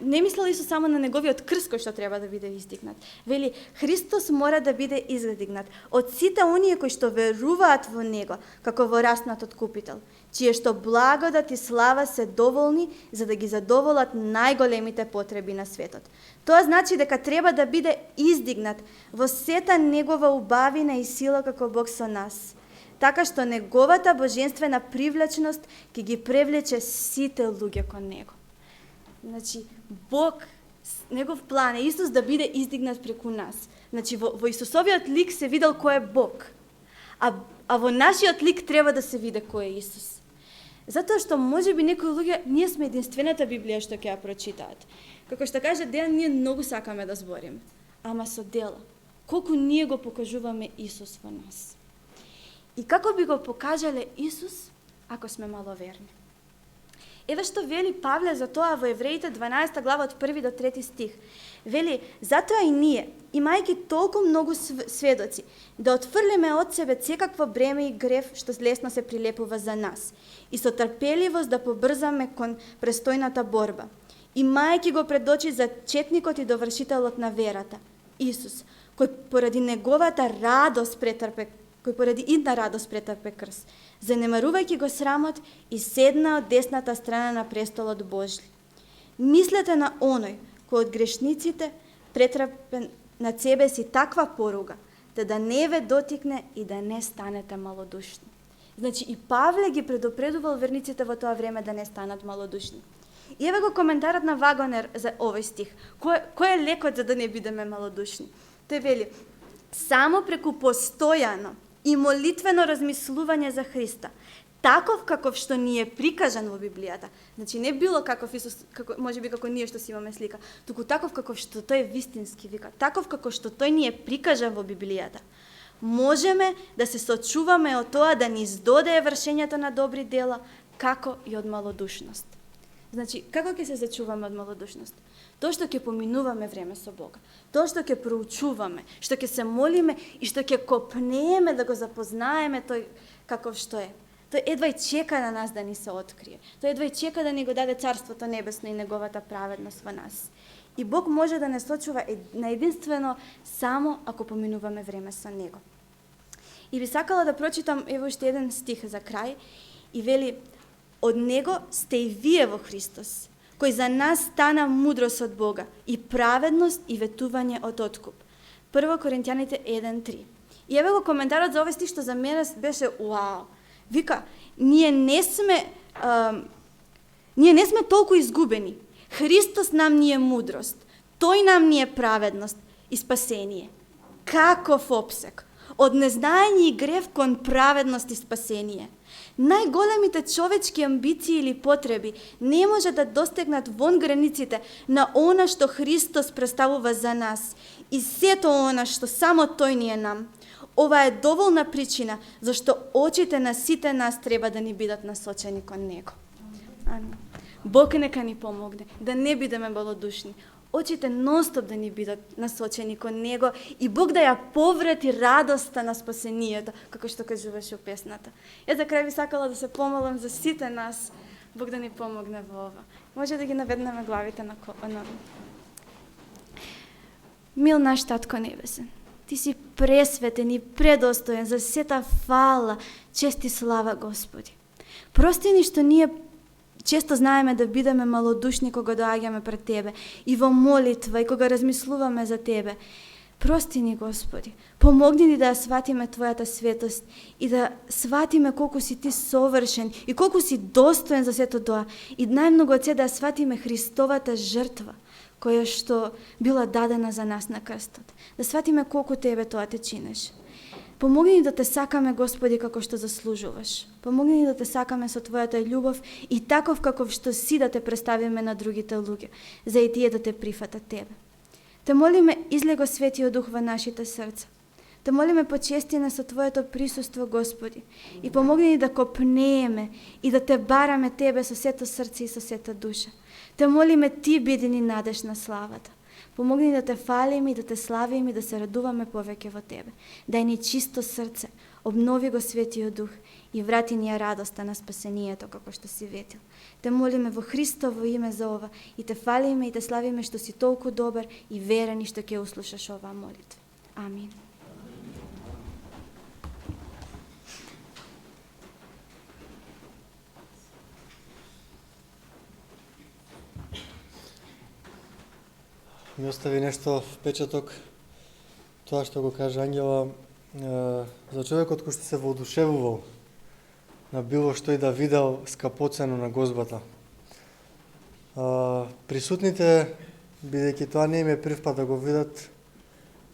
не мислел Исус само на неговиот крст кој што треба да биде издигнат. Вели, Христос мора да биде издигнат од сите оние кои што веруваат во Него, како во раснат откупител, чие што благодат и слава се доволни за да ги задоволат најголемите потреби на светот. Тоа значи дека треба да биде издигнат во сета Негова убавина и сила како Бог со нас, така што Неговата божествена привлечност ќе ги привлече сите луѓе кон Него. Значи, Бог, Негов план е Исус да биде издигнат преку нас. Значи, во Исусовиот лик се видел кој е Бог, а во нашиот лик треба да се види кој е Исус. Затоа што можеби некои луѓе, ние сме единствената Библија што ќе ја прочитаат. Како што каже Дејан, ние многу сакаме да збориме, ама со дела. Колку ние го покажуваме Исус во нас. И како би го покажале Исус ако сме маловерни? Еве што вели Павле за тоа во Евреите 12 глава од 1 до 3 стих. Вели, затоа и ние, имајќи толку многу сведоци, да отфрлиме од себе секакво бреме и грев што лесно се прилепува за нас и со трпеливост да побрзаме кон престојната борба, имајќи го пред очи зачетникот и довршителот на верата, Исус, кој поради неговата радост претрпе крст, занемарувајќи го срамот и седна од десната страна на престолот Божји. Мислете на оној кој од грешниците претрпе на себе си таква поруга, да не ве дотикне и да не станете малодушни. Значи и Павле ги предупредувал верниците во тоа време да не станат малодушни. И еве го коментарот на Вагонер за овој стих. Кој е лекот за да не бидеме малодушни? Тој вели, само преку постојано и молитвено размислување за Христа, таков каков што ни е прикажан во Библијата. Значи не било каков Исус, можеби како ние што си имаме слика, туку таков каков што тој е вистински вика, таков како што тој ни е прикажан во Библијата. Можеме да се сочуваме од тоа да ни издодее вршењето на добри дела, како и од малодушност. Значи, како ќе се зачуваме од малодушност? Тоа што ќе поминуваме време со Бога, тоа што ќе проучуваме, што ќе се молиме и што ќе копнееме да го запознаеме тој каков што е. Тој едва и чека на нас да ни се открие. Тој едва и чека да ни го даде Царството Небесно и Неговата праведност во нас. И Бог може да не сочува на единствено само ако поминуваме време со Него. И би сакала да прочитам ево уште еден стих за крај и вели: од Него сте и вие во Христос, кој за нас стана мудрост од Бога и праведност и ветување од откуп. 1 Коринтијаните 1:3. И еве го коментарот за овој стих што за мене беше уау. Вика, ние не сме толку изгубени. Христос нам ни е мудрост, тој нам ни е праведност и спасение. Каков опсек од незнаење и грев кон праведност и спасение. Најголемите човечки амбиции или потреби не може да достигнат вон границите на она што Христос представува за нас и сето она што само Тој ни е нам. Ова е доволна причина зашто очите на сите нас треба да ни бидат насочени кон Него. Амин. Бог нека ни помогне да не бидеме малодушни. Очите нонстоп да ни бидат насочени кон Него и Бог да ја поврати радоста на спасението, како што кажуваше песната. За крај би сакала да се помолам за сите нас, Бог да ни помогне во ова. Може да ги наведнеме главите на Мил наш Татко Небесен, Ти си пресветен и предостоен за сета фала, чест и слава, Господи. Прости ни што ние често знаеме да бидеме малодушни кога доаѓаме пред Тебе и во молитва и кога размислуваме за Тебе. Прости ни, Господи. Помогни ни да ја сватиме Твојата светост и да сватиме колку си Ти совршен и колку си достоен за сето тоа. И најмногу од се да ја сватиме Христовата жртва, која што била дадена за нас на крстот. Да сватиме колку Тебе тоа те чинеш. Помогни ни да те сакаме, Господи, како што заслужуваш. Помогни ни да те сакаме со Твојата љубов и таков каков што си да те представиме на другите луѓе, за и тие да те прифатат Тебе. Те молиме, излего Светиот Дух во нашите срца. Те молиме, почести нас со Твоето присуство, Господи, и помогни ни да копнееме и да те бараме Тебе со сето срце и со сета душа. Те молиме, Ти биди ни надеж на славата. Помогни да те фалиме и да те славиме и да се радуваме повеќе во Тебе. Дај ни чисто срце, обнови го Светиот Дух и врати ни ја радоста на спасението, како што си ветил. Те молиме во Христово име за ова и те фалиме и те славиме што си толку добар и верен и што ќе услушаш оваа молитва. Амин. Ми остави нешто впечаток, тоа што го кажа Ангела, за човекот кој што се воодушевувал на било што и да видел скапоцено на Гозбата. Присутните, бидејќи тоа не им е прв пат да го видат,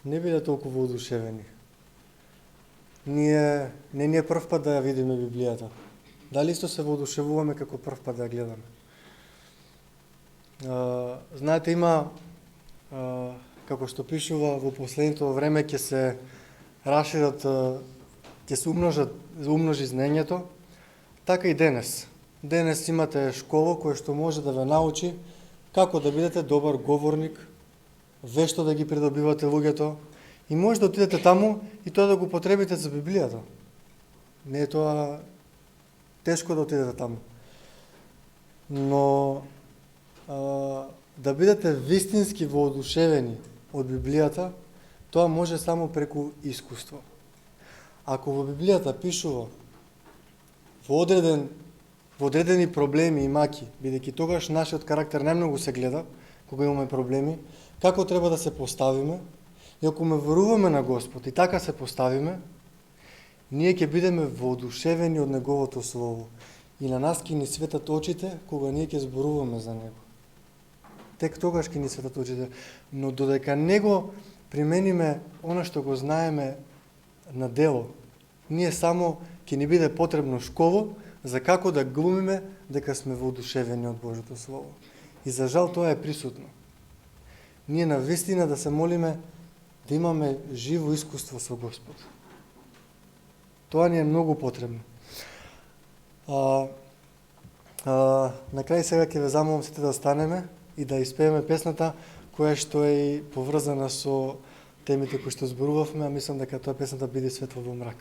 не биле толку воодушевени. Не ни е прв пат да ја видиме Библијата. Дали исто се воодушевуваме како прв пат да ја гледаме? Знаете, има како што пишува во последното време ќе се расшират, ќе се умножи знаењето, така и денес. Денес имате школа која што може да ве научи како да бидете добар говорник, вешто да ги придобивате луѓето и може да отидете таму и тоа да го потребите за Библијата. Не е тоа тешко да отидете таму. Но да бидете вистински воодушевени од Библијата, тоа може само преку искуство. Ако во Библијата пишува во одредени проблеми и маки, бидејќи тогаш нашиот карактер најмногу се гледа, кога имаме проблеми, како треба да се поставиме, и ако ме веруваме на Господ и така се поставиме, ние ќе бидеме воодушевени од Неговото Слово и на нас ќе ни светат очите кога ние ќе зборуваме за Него. Тек тогаш ќе ни светат очите, но додека не го примениме она што го знаеме на дело, ние само ќе ни биде потребно школо за како да глумиме дека сме воодушевени од Божјото Слово. И за жал тоа е присутно. Ние на вистина да се молиме да имаме живо искуство со Господ. Тоа ни е многу потребно. На крај сега ќе ве замолам сите да станеме и да испееме песната која што е и поврзана со темите кои што зборувавме, а мислам дека тоа песната биде светло во мрак.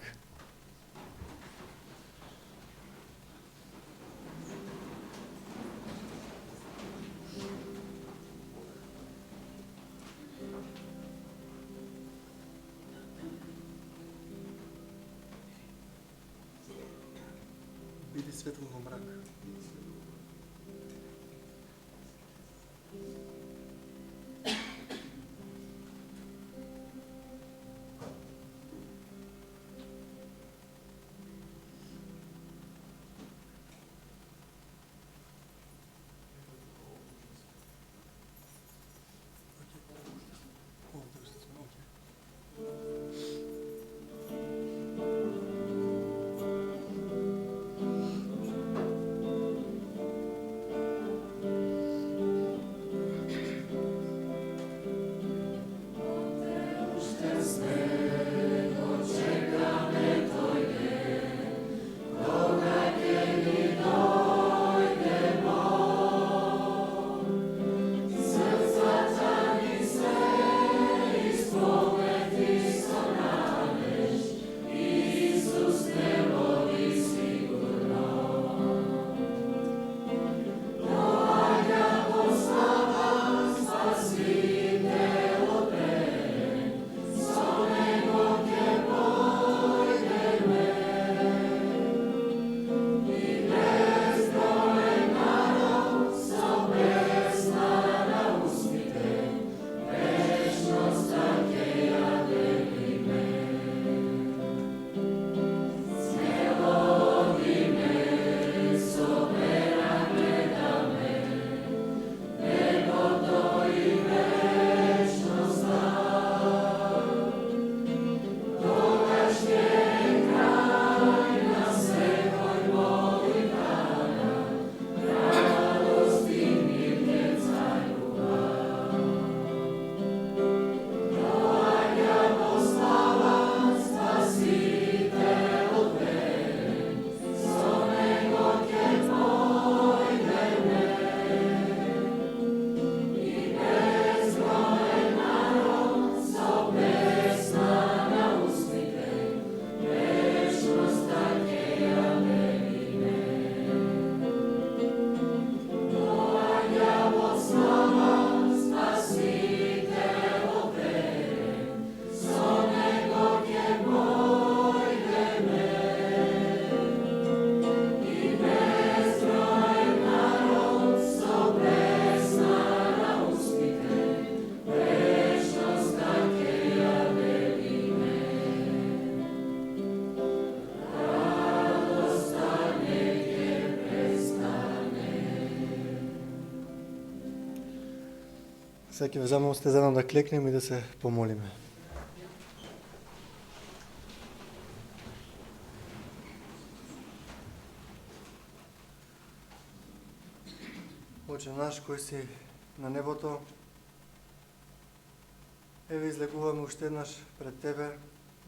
Биде светло во мрак. Сега ќе ве замолам сте заедно да клекнеме и да се помолиме. Отче наш кој си на небото, еве излегуваме уште еднаш пред Тебе,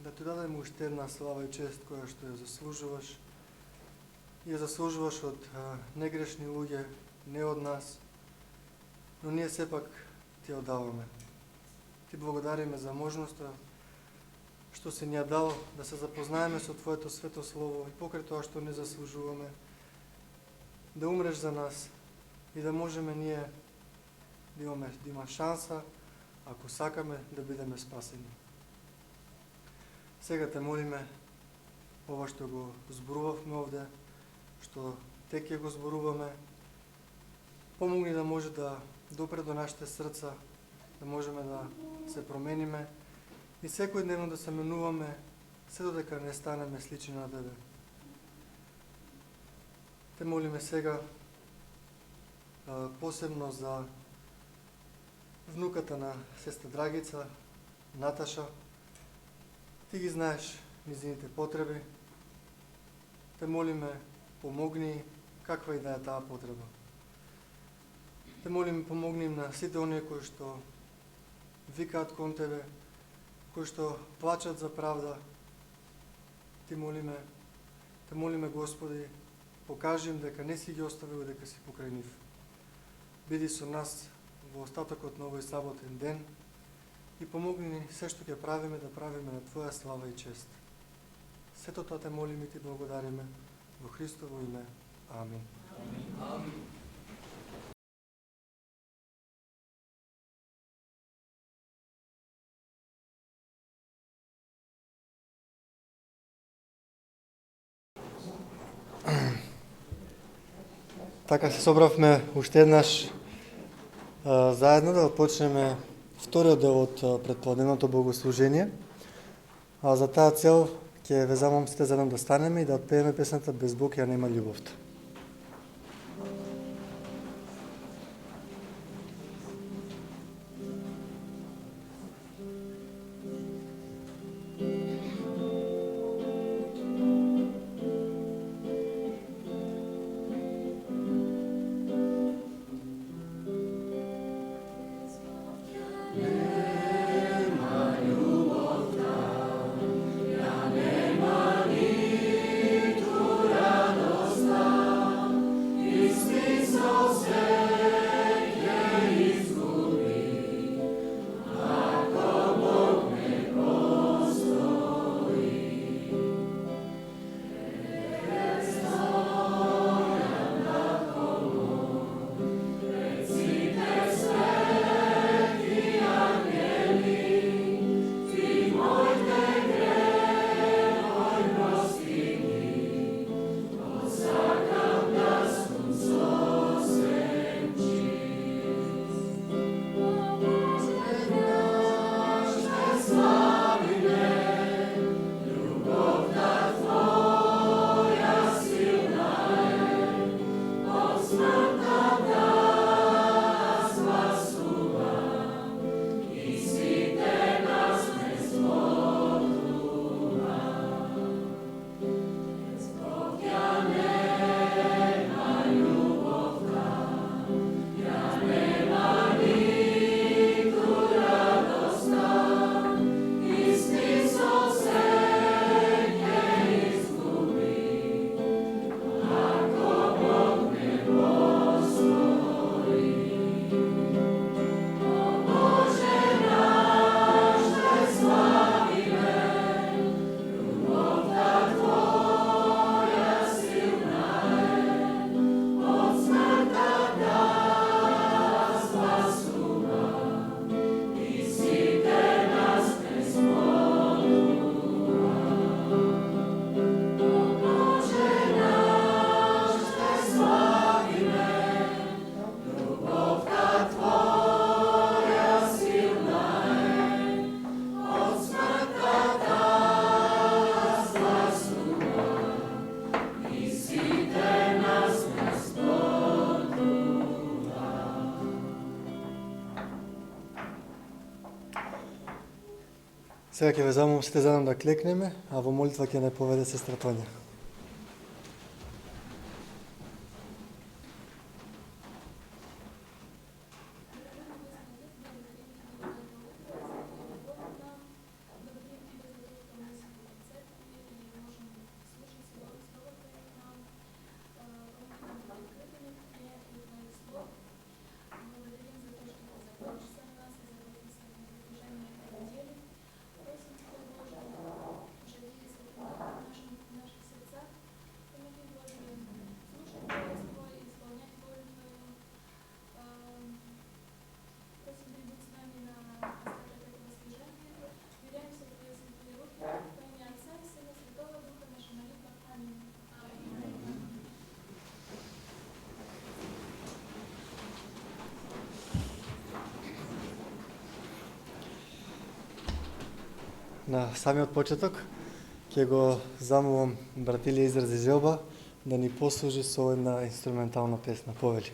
да Ти дадеме уште една слава и чест која што ја заслужуваш. И ја заслужуваш од негрешни луѓе, не од нас, но ние сепак Ти ја даваме. Ти благодариме за можноста што си ни ја дал да се запознаеме со Твоето свето слово и покрај тоа што не заслужуваме, да умреш за нас и да можеме ние да има шанса, ако сакаме, да бидеме спасени. Сега те молиме, ова што го зборувавме овде, што те ќе го зборуваме, помогни да може да допре до нашите срца, да можеме да се промениме и секојдневно да се менуваме, се додека не станеме слични на Тебе. Те молиме сега посебно за внуката на сестра Драгица, Наташа. Ти ги знаеш низините потреби. Те молиме, помогни каква и да е таа потреба. Те молиме, помогни им на сите оние кои што викаат кон Тебе, кои што плачат за правда. Те молиме Господи, покажи им дека не си ги оставил и дека си покрај нив. Биди со нас во остатокот на овој саботен ден и помогни ни се што ќе правиме да правиме на Твоја слава и чест. Сето тоа те молиме и Ти благодариме во Христово име. Амин. Амин. Така се собравме уште еднаш заедно да почнеме вториот дел од претпладневното богослужение. А за таа цел ќе ве замолам сите заедно да станеме и да отпееме песната Без Бог ја нема љубовта. Nema љубов Сега ќе ве замолам сите заедно да клекнеме, а во молитва ќе не поведе сестра Тоња. На самиот почеток ќе го замолам братилија изрази Зелба да ни послужи со една инструментална песна, повели.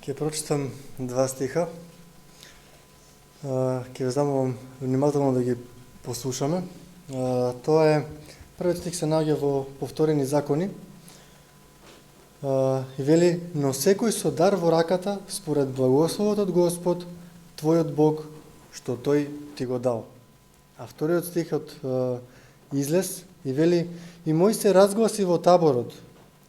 Ќе прочитам два стиха. Ќе ве замолам внимателно да ги послушаме. Тоа е, првиот стих се наоѓа во Повторени закони. И вели, но секој со дар во раката, според благословот од Господ, твојот Бог, што тој ти го дал. А вториот стих од Излез и вели, и мој се разгласи во таборот,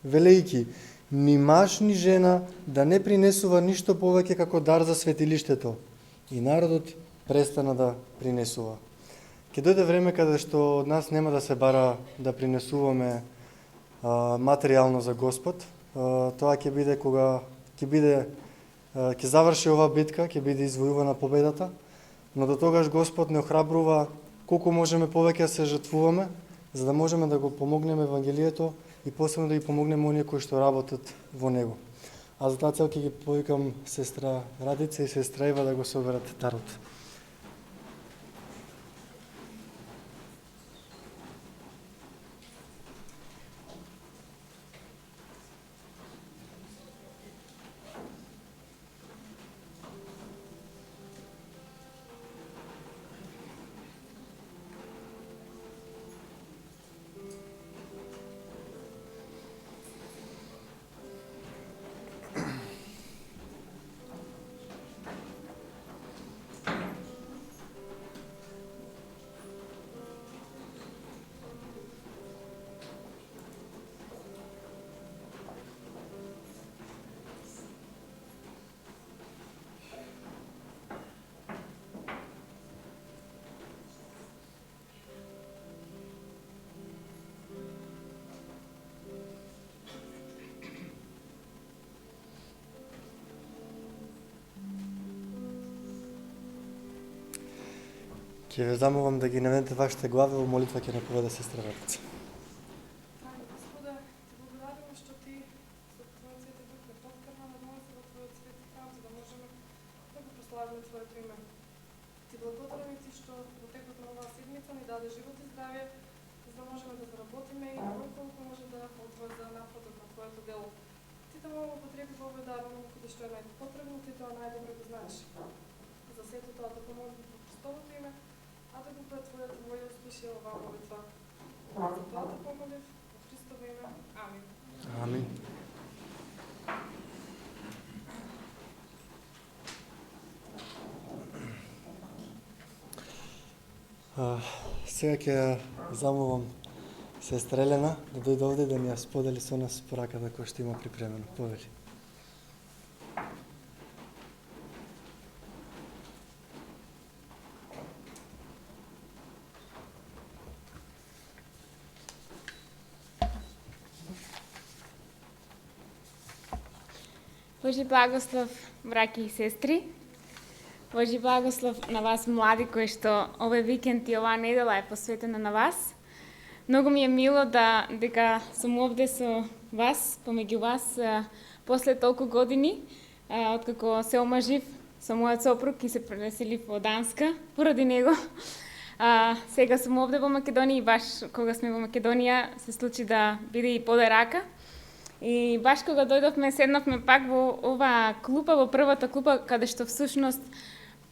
велејки, ни маж ни жена да не принесува ништо повеќе како дар за светилиштето. И народот престана да принесува. Ќе дојде време каде што од нас нема да се бара да принесуваме материјално за Господ. Тоа ќе биде кога ќе заврши оваа битка, ќе биде извојувана победата, но до тогаш Господ не охрабрува колку можеме повеќе да се жртвуваме, за да можеме да го помогнеме Евангелието и посебно да ги помогнеме оние кои што работат во него. А за таа цел ќе ги повикам сестра Радица и сестра Ева да го соберат дарот. Ќе ве замолам да ги наведете вашите глави во молитва, ќе наповеда сестра Радица. Господе, ти благодариме што ти со Твојот Свети Дух ме поткрна да дојдеме во Твојот свети храм, за да можеме да го прославиме Твоето име. Ти благодариме ти што во текот на оваа седмица ни даде живот и здравје, за да можеме да заработиме и колку може да отвои за напредок на Твоето дело. Ти да му употреби во овој дар оној каде што е најпотребно, ти тоа најдобро го знаеш. За сето тоа да помогнеш во Христовото име, а да го пред Твојата воља услуши оваа молитва. За тоа да помолив во Христово име. Амин. Амин. Сега ќе замолам сестра Елена да дојде овде да ни ја сподели со нас пораката која што има припремено. Повели. Божи благослов, браќи и сестри. Божи благослов на вас, млади, кои што овој викенд и оваа недела е посветена на вас. Многу ми е мило дека сум овде со вас, помеѓу вас, после толку години, откако се омажив со мојот сопруг и се преселив во Данска поради него. Сега сум овде во Македонија и баш кога сме во Македонија се случи да биде и поде рака. И баш кога дојдовме, седнавме пак во оваа клупа, во првата клупа, каде што всушност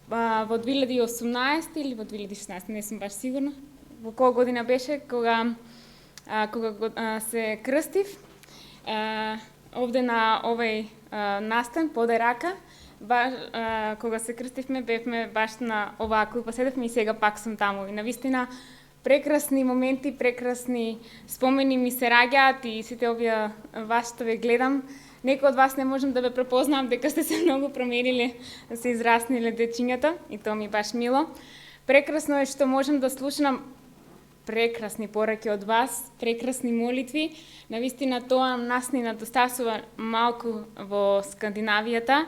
во 2018 или во 2016, не сум баш сигурна, во која година беше, кога се крстив, овде на овој настан, поде рака, кога се крстивме, бевме баш на оваа клупа, седевме и сега пак сум таму. И навистина, прекрасни моменти, прекрасни спомени ми се раѓаат и сите овие вас што ве гледам. Некој од вас не можам да ве препознам дека сте се многу промениле, да се израсниле дечињата и тоа ми баш мило. Прекрасно е што можам да слушам прекрасни пораки од вас, прекрасни молитви. Навистина тоа нас ни недостасува малку во Скандинавијата.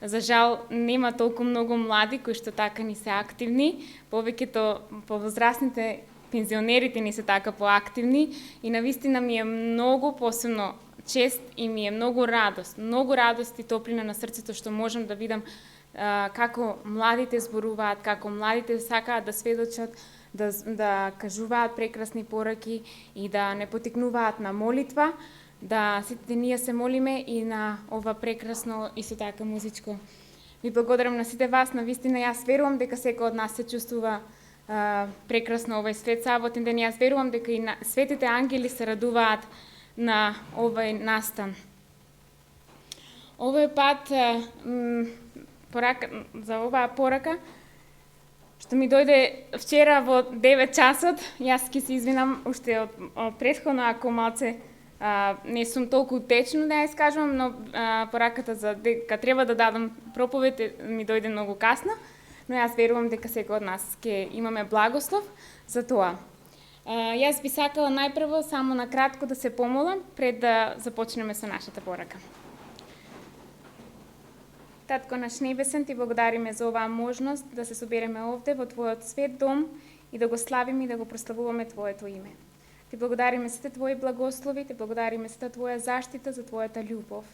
За жал нема толку многу млади кои што така ни се активни. Повеќето повозрастните пензионерите ни се така поактивни и навистина ми е многу посебно чест и ми е многу радост и топлина на срцето што можам да видам како младите зборуваат, како младите сакаат да сведочат, да кажуваат прекрасни пораки и да не потикнуваат на молитва, да сите ние се молиме и на ова прекрасно исто така музичко. Ви благодарам на сите вас, на вистина јас верувам дека секој од нас се чувствува прекрасно овој свет саботен ден. Јас верувам дека и светите ангели се радуваат на овој настан. Овој пат за оваа порака што ми дојде вчера во 9 часот, јас ќе се извинам уште од претходно ако малце не сум толку течно да ја искажувам, но пораката за дека треба да дадам проповед ми дојде многу касно, но јас верувам дека секој од нас ќе имаме благослов за тоа. Јас би сакала најпрво само на кратко да се помолам пред да започнеме со нашата порака. Татко наш небесен, ти благодариме за оваа можност да се собереме овде во твојот свет дом и да го славиме и да го прославуваме твоето име. Ти благодариме сите твои благослови, ти благодариме сите твоја заштита за твојата љубов.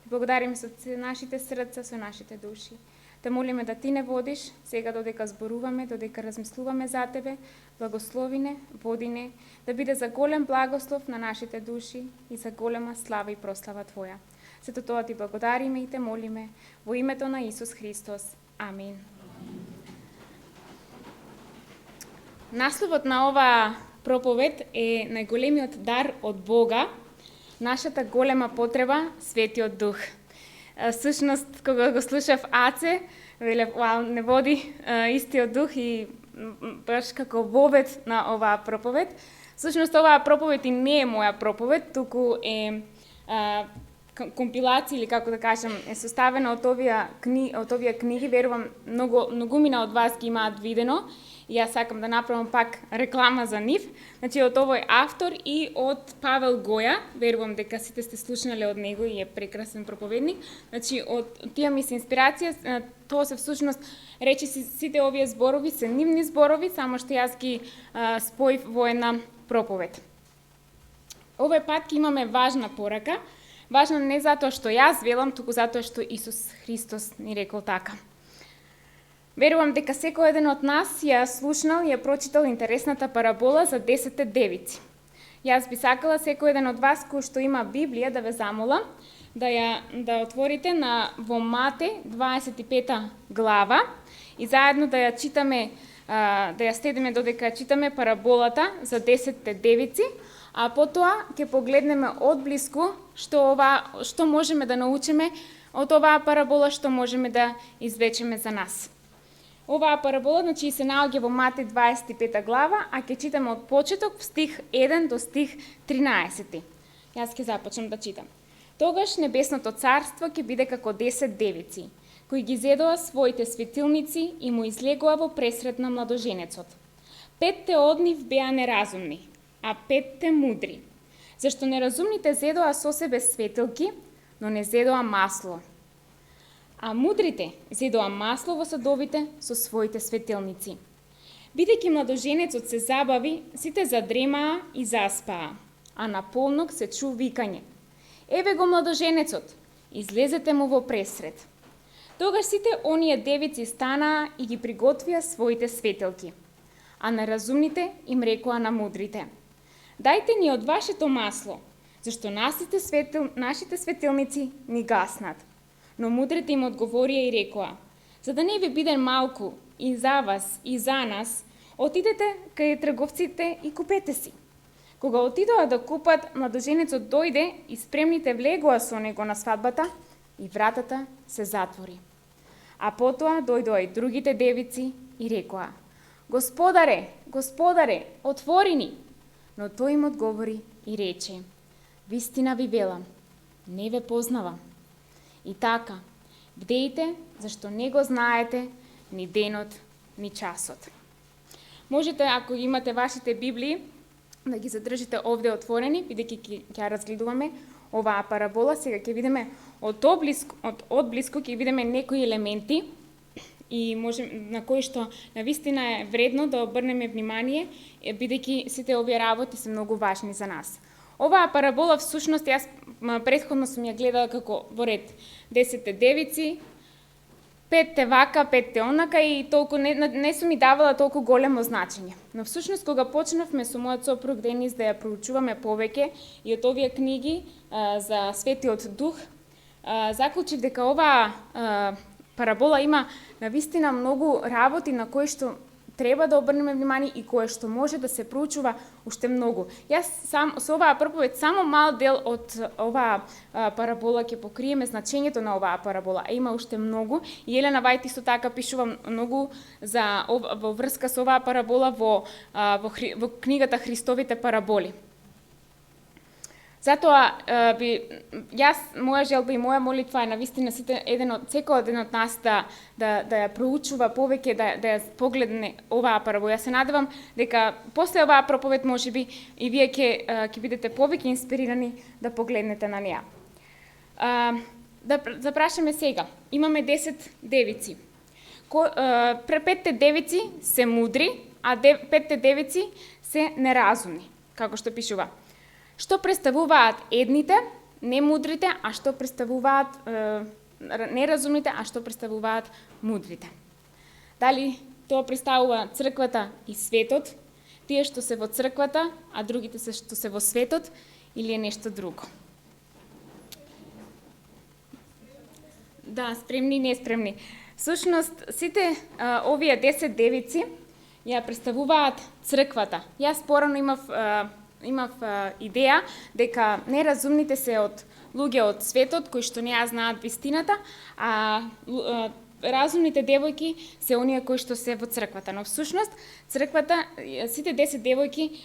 Ти благодариме со нашите срца, со нашите души. Те молиме да ти не водиш, сега додека зборуваме, додека размислуваме за тебе, благословине, водине, да биде за голем благослов на нашите души и за голема слава и прослава твоја. Сето тоа ти благодариме и те молиме во името на Исус Христос. Амин. Насловот на оваа проповед е најголемиот дар од Бога, нашата голема потреба, Светиот Дух. Всушност, кога го слушав Аце, велев, не води истиот Дух и баш како вовед на оваа проповед. Всушност, оваа проповед и не е моја проповед, туку е компилација или како да кажам, е составена од овие книги, верувам многумина од вас ги имаат видено. И јас сакам да направам пак реклама за нив. Значи, од овој автор и од Павел Гоја, верувам дека сите сте слушнале од него и е прекрасен проповедник. Значи, од тие ми се инспирација, тоа се всушност, речи сите овие зборови се нивни зборови, само што јас ги споив во една проповед. Овој пат имаме важна порака, важна не затоа што јас велам, туку затоа што Исус Христос ни рекол така. Верувам дека секој еден од нас ја слушнал и ја прочитал интересната парабола за 10 девици. Јас би сакала секој еден од вас кој што има Библија да ве замолам да отворите во Мате 25 глава и заедно да ја читаме, да ја следиме додека читаме параболата за 10 девици, а потоа ќе погледнеме одблиску што можеме да научиме од оваа парабола, што можеме да извлечеме за нас. Оваа парабола, значи, се наоѓа во Мате 25 глава, а ќе читаме од почеток стих 1 до стих 13. Јас ќе започнам да читам. Тогаш небесното царство ќе биде како 10 девици, кои ги зедоа своите светилници и му излегоа во пресред на младоженецот. 5 од нив беа неразумни, а 5 мудри. Зашто неразумните зедоа со себе светилки, но не зедоа масло. А мудрите зедоа масло во садовите со своите светилници. Бидејќи младоженецот се забави, сите задремаа и заспаа, а на полнок се чу викање: еве го младоженецот, излезете му во пресред. Тогаш сите оние девици станаа и ги приготвија своите светилки. А неразумните им рекоа на мудрите: дајте ни од вашето масло, зашто нашите светилници ни гаснат. Но мудрите им одговорија и рекоа: за да не ви биде малку и за вас и за нас, отидете кај трговците и купете си. Кога отидоа да купат, младоженецот дојде и спремните влегоа со него на свадбата и вратата се затвори. А потоа дојдоа и другите девици и рекоа: Господаре, Господаре, отвори ни! Но тој им одговори и рече: вистина ви велам, не ве познавам. И така, бдејте, зашто не го знаете ни денот, ни часот. Можете, ако имате вашите Библии, да ги задржите овде отворени, бидејќи ќе разгледуваме оваа парабола. Сега ќе видиме од одблиску ќе видиме некои елементи и на кои што навистина е вредно да обрнеме внимание, бидејќи сите овие работи се многу важни за нас. Оваа парабола всушност јас претходно сум ја гледала како во ред 10 девици, петте вака, петте онака и толку не сум ми давала толку големо значење. Но всушност кога почнавме со мојот сопруг Денис да ја проучуваме повеќе и од овие книги за Светиот Дух, заклучив дека оваа парабола има навистина многу работи на кои што треба да обрнеме внимание и кое што може да се проучува уште многу. Јас со оваа проповед само мал дел од оваа парабола ќе покриеме значењето на оваа парабола, а има уште многу. И Елена Вајт исто така пишува многу во врска со оваа парабола во книгата Христовите параболи. Затоа моја желба и моја молитва е навистина секој еден од нас да ја проучува повеќе, да ја погледне оваа парабола. Јас се надевам дека после оваа проповед можеби и вие ќе бидете повеќе инспирирани да погледнете на неа. Да запрашаме сега. Имаме 10 девици. 5 девици се мудри, а 5 девици се неразумни, како што пишува. Што представуваат едните, немудрите, а што представуваат неразумните, а што представуваат мудрите? Дали тоа представува црквата и светот, тие што се во црквата, а другите што се во светот, или е нешто друго? Да, спремни и неспремни. Всушност, сите овие 10 девици ја представуваат црквата. Јас порано имав идеја дека неразумните се од луѓе од светот кои што не ја знаат вистината, а разумните девојки се оние кои што се во црквата. Но всушност црквата, сите 10 девојки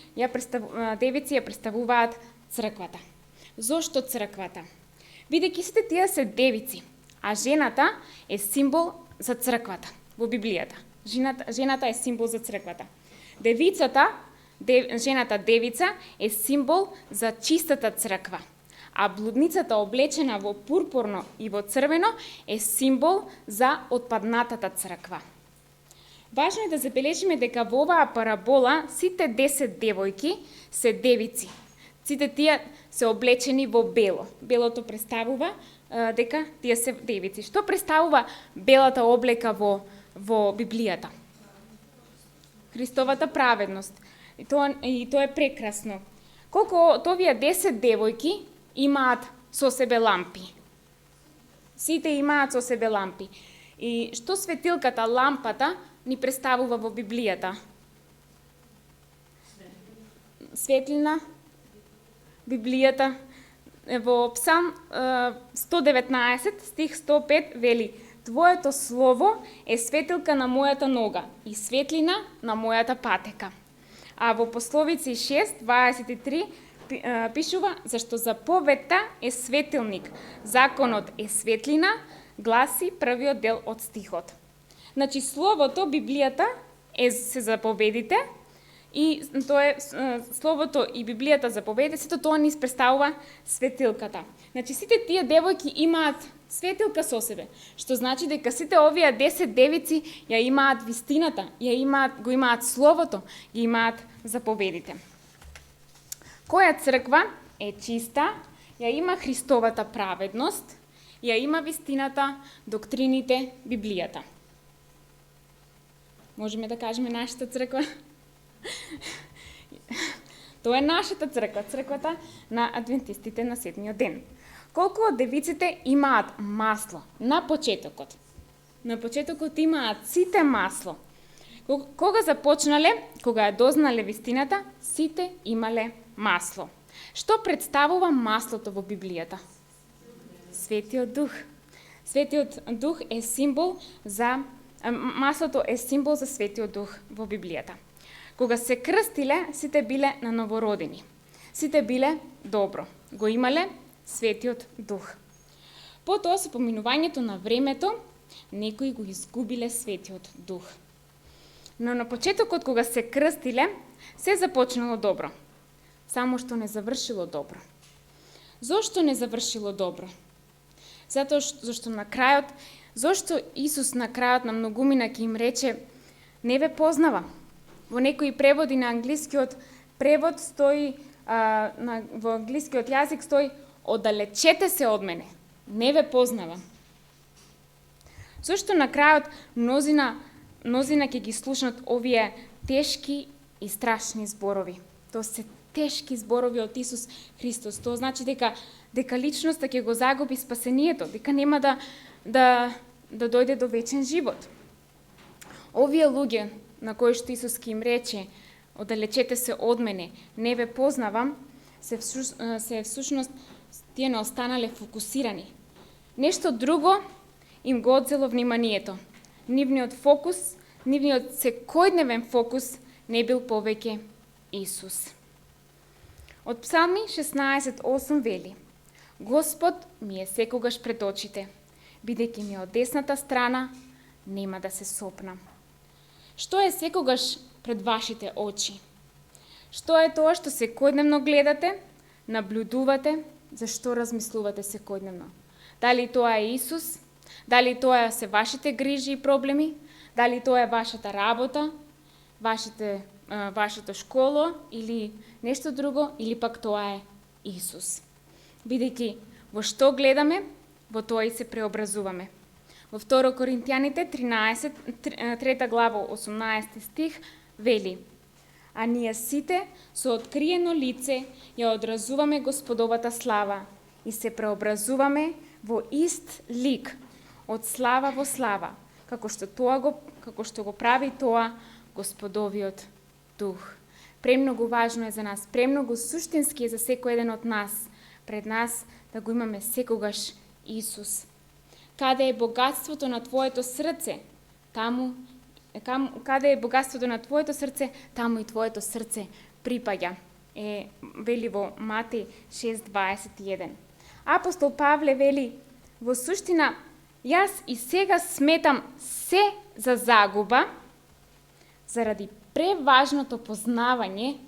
девици ја представуваат црквата. Зошто црквата? Бидејќи сите тие се девици, а жената е символ за црквата во Библијата. Жената е символ за црквата. Жената девица е символ за чистата црква, а блудницата облечена во пурпурно и во црвено е символ за отпаднатата црква. Важно е да забележиме дека во оваа парабола сите 10 девојки се девици. Сите тие се облечени во бело. Белото представува дека тие се девици. Што представува белата облека во Библијата? Христовата праведност. И тоа е прекрасно. Колку овие 10 девојки имаат со себе лампи. Сите имаат со себе лампи. И што светилката, лампата, ни представува во Библијата? Светлина. Библијата во Псалм 119, стих 105 вели: Твоето слово е светилка на мојата нога и светлина на мојата патека. А во Пословици 6:23 пишува: Зашто заповедта е светилник, законот е светлина, гласи првиот дел од стихот. Значи словото, Библијата се заповедите, и тоа е словото и Библијата заповедите, сето тоа ни представува светилката. Значи сите тие девојки имаат светилка со себе, што значи дека сите овие 10 девици ја имаат вистината, го имаат словото, ги имаат заповедите. Која црква е чиста, ја има Христовата праведност, ја има вистината, доктрините, Библијата. Можеме да кажеме нашата црква? Тоа е нашата црква, црквата на адвентистите на седмиот ден. Колку од девиците имаат масло на почетокот? На почетокот имаат сите масло. Кога започнале, кога ја дознале вистината, сите имале масло. Што представува маслото во Библијата? Светиот Дух. Светиот Дух е символ за маслото е символ за Светиот Дух во Библијата. Кога се крстиле, сите биле на новородени. Сите биле добро. Го имале Светиот Дух. Потоа со поминувањето на времето, некои го изгубиле Светиот Дух. Но на почетокот кога се крстиле, се започнало добро. Само што не завршило добро. Зошто не завршило добро? Зашто на крајот, зошто Исус на крајот на многумина ќе им рече: не ве познава. Во некои преводи на англискиот превод стои, во англискиот јазик стои: оддалечете се од мене, не ве познавам. Зошто на крајот мнозина ќе ги слушнат овие тешки и страшни зборови. Тоа се тешки зборови од Исус Христос. Тоа значи дека личноста ќе го загуби спасението, дека нема да дојде до вечен живот. Овие луѓе на кои што Исус ки им рече: "Оддалечете се од мене, не ве познавам", се всушност тие не останале фокусирани. Нешто друго им го одзело вниманието. Нивниот фокус, нивниот секојдневен фокус не бил повеќе Исус. Од Псалми 16:8 вели: "Господ ми е секогаш пред очите, бидејќи ми од десната страна, нема да се сопнам." Што е секогаш пред вашите очи? Што е тоа што секојдневно гледате, наблюдувате, зашто размислувате секојдневно? Дали тоа е Исус? Дали тоа се вашите грижи и проблеми? Дали тоа е вашата работа, вашето школо или нешто друго, или пак тоа е Исус? Бидејќи во што гледаме, во тоа и се преобразуваме. Во 2 Коринтијаните 3 глава 18 стих вели: "А ние сите со откриено лице ја одразуваме Господовата слава и се преобразуваме во ист лик, од слава во слава, како што го прави тоа Господовиот Дух." Премногу важно е за нас, премногу суштински е за секој еден од нас, пред нас да го имаме секогаш Исус. Каде е богатството на твоето срце, каде е богатството на твоето срце, таму и твоето срце припаѓа. Вели во Матеј 6:21. Апостол Павле вели: "Во суштина, јас и сега сметам се за загуба заради преважното познавање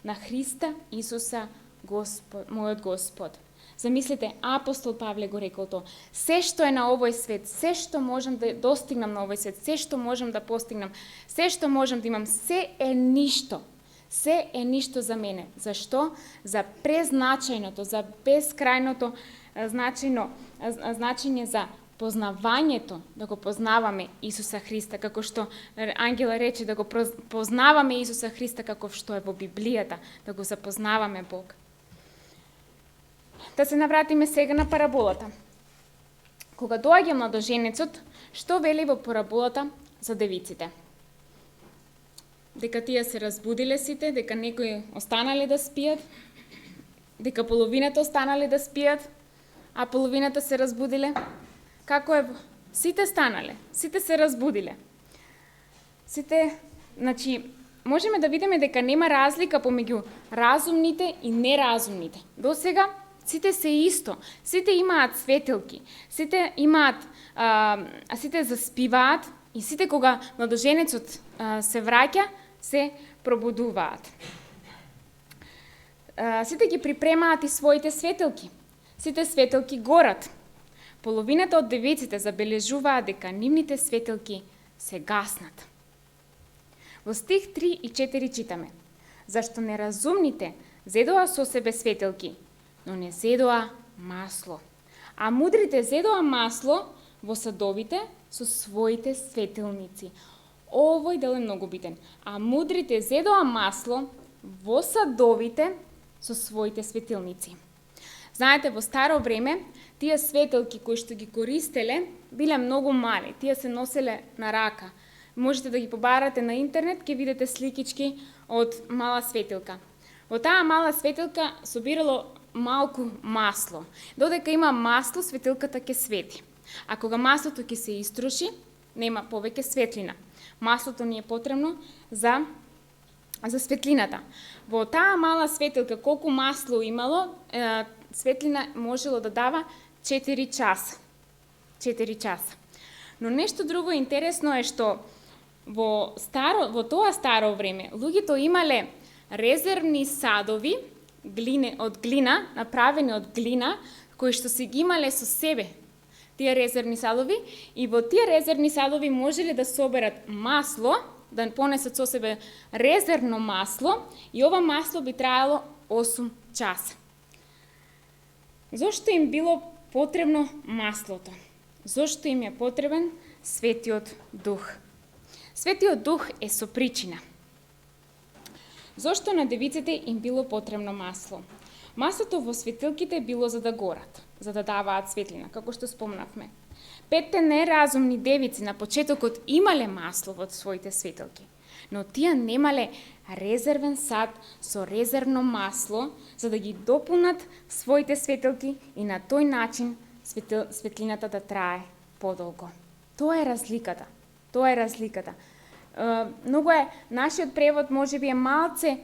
на Христа Исуса, мојот Господ." Замислете, апостол Павле го рекол тоа. Се што е на овој свет, се што можам да достигнам на овој свет, се што можам да постигнам, се што можам да имам, се е ништо. Се е ништо за мене. Зашто? За презначајното, за безкрајното значење за познавањето, да го познаваме Исуса Христа, како што Ангела рече, да го познаваме Исуса Христа како што е во Библијата, да го запознаваме Бог. Да се навратиме сега на параболата. Кога доаѓа младоженецот, што вели во параболата за девиците? Дека тие се разбудиле сите, дека некои останале да спијат, дека половината останале да спијат, а половината се разбудиле. Како е? Сите станале, сите се разбудиле. Можеме да видиме дека нема разлика помеѓу разумните и неразумните. До сега сите се исто, сите имаат светилки, сите заспиваат и сите кога младоженецот се враќа, се пробудуваат. Сите ги припремаат и своите светилки. Сите светилки горат. Половината од девиците забележуваат дека нивните светилки се гаснат. Во стих 3 и 4 читаме: "Зашто неразумните зедоа со себе светилки, но не зедоа масло. А мудрите зедоа масло во садовите со своите светилници." Овој дел е многу битен. А мудрите зедоа масло во садовите со своите светилници. Знаете, во старо време, тие светилки кои што ги користеле, биле многу мали. Тие се носеле на рака. Можете да ги побарате на интернет, ќе видите сликички од мала светилка. Во таа мала светилка собирало малку масло. Додека има масло, светилката ќе свети. А кога маслото ќе се истроши, нема повеќе светлина. Маслото ни е потребно за светлината. Во таа мала светилка, колку масло имало, светлина можело да дава 4 часа. 4 часа. Но нешто друго интересно е што во тоа старо време луѓето имале резервни садови од глина, направени од глина, кои што се ги имале со себе. Тие резервни садови, и во тие резервни садови можеле да соберат масло, да понесат со себе резервно масло, и ова масло би траело 8 часа. Зошто им било потребно маслото? Зошто им е потребен Светиот Дух. Светиот Дух е со причина. Зошто на девиците им било потребно масло? Маслото во светилките било за да горат, за да даваат светлина, како што спомнавме. 5 неразумни девици на почетокот имале масло во своите светилки, но тие немале резервен сад со резервно масло за да ги дополнат своите светилки и на тој начин светлината да трае подолго. Тоа е разликата. Тоа е разликата. Многу е, нашиот превод можеби е малце,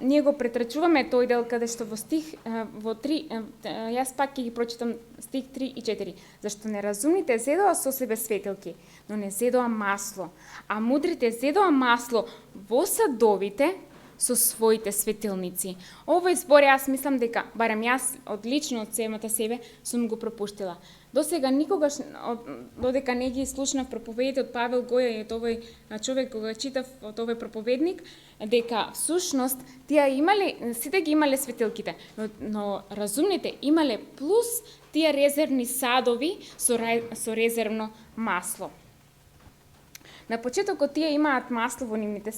ние го претрачуваме тој дел каде што во стих во 3, јас пак ќе ги прочитам стих 3 и 4. Зашто неразумните зедоа со себе светилки, но не зедоа масло, а мудрите зедоа масло во садовите со своите светилници. Овој збор јас мислам дека, барем јас одлично од семата себе, сум го пропуштила. Досега никогаш, додека не ги слушнав проповедите од Павел Гоја и од овој човек кога читав од овој проповедник, дека всушност тие имале, сите ги имале светилките, но разумните имале плюс тие резервни садови со резервно масло. На почетокот тие имаат масло во нивните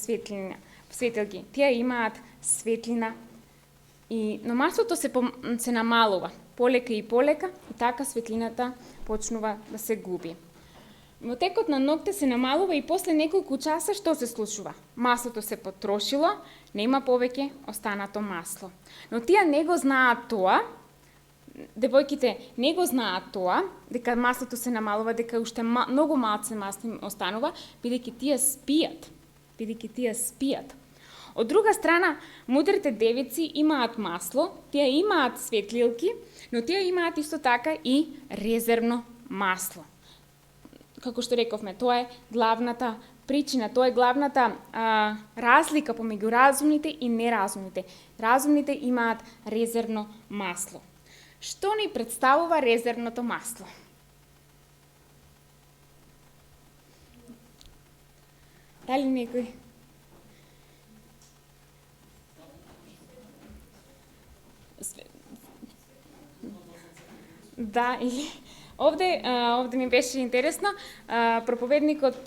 светилки, тие имаат светлина, но маслото се намалува полека и полека и така светлината почнува да се губи. Во текот на ноќта се намалува и после неколку часа што се случува? Маслото се потрошило, нема повеќе останато масло. Но тие не го знаат тоа, девојките не го знаат тоа, дека маслото се намалува, дека уште многу малце масло останува, бидејќи тие спијат. Од друга страна, мудрите девици имаат масло, тие имаат светлилки, но тие имаат исто така и резервно масло. Како што рековме, тоа е главната причина, тоа е главната разлика помеѓу разумните и неразумните. Разумните имаат резервно масло. Што ни представува резервното масло? Дали некој? Да, или овде ми беше интересно, проповедникот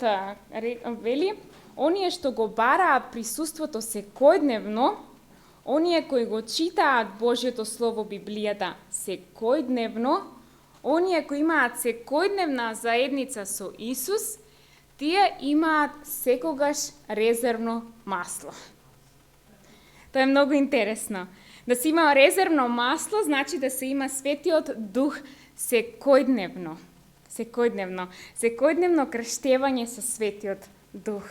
вели, оние што го бараат присуството секојдневно, оние кои го читаат Божјото Слово Библијата секојдневно, оние кои имаат секојдневна заедница со Исус, тие имаат секогаш резервно масло. Тоа е многу интересно. Да се има резервно масло, значи да се има Светиот Дух секојдневно. Секојдневно крштевање со Светиот Дух.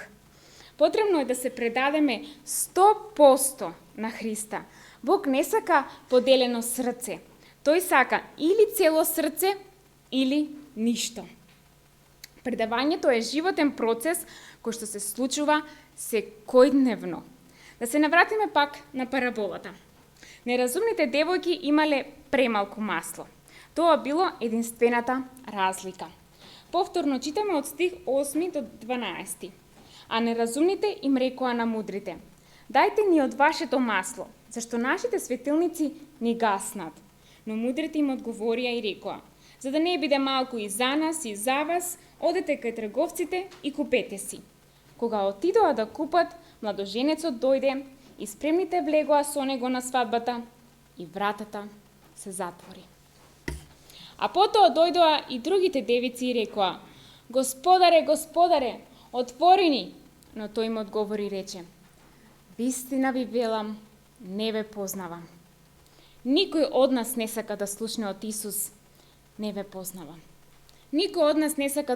Потребно е да се предадеме 100% на Христа. Бог не сака поделено срце. Тој сака или цело срце, или ништо. Предавањето е животен процес кој што се случува секојдневно. Да се навратиме пак на параболата. Неразумните девојки имале премалку масло. Тоа било единствената разлика. Повторно читаме од стих 8 до 12. А неразумните им рекоа на мудрите: Дајте ни од вашето масло, зашто нашите светилници ни гаснат. Но мудрите им одговорија и рекоа: За да не биде малку и за нас и за вас, одете кај трговците и купете си. Кога отидоа да купат, младоженецот дојде и спремните влегоа со него на свадбата и вратата се затвори. А потоа дојдоа и другите девици и рекоа: Господаре, Господаре, отвори ни! Но тој им одговори и рече: Вистина ви велам, не ве познавам. Никој од нас не сака да слушне од Исус, не ве познавам. Никој од нас не сака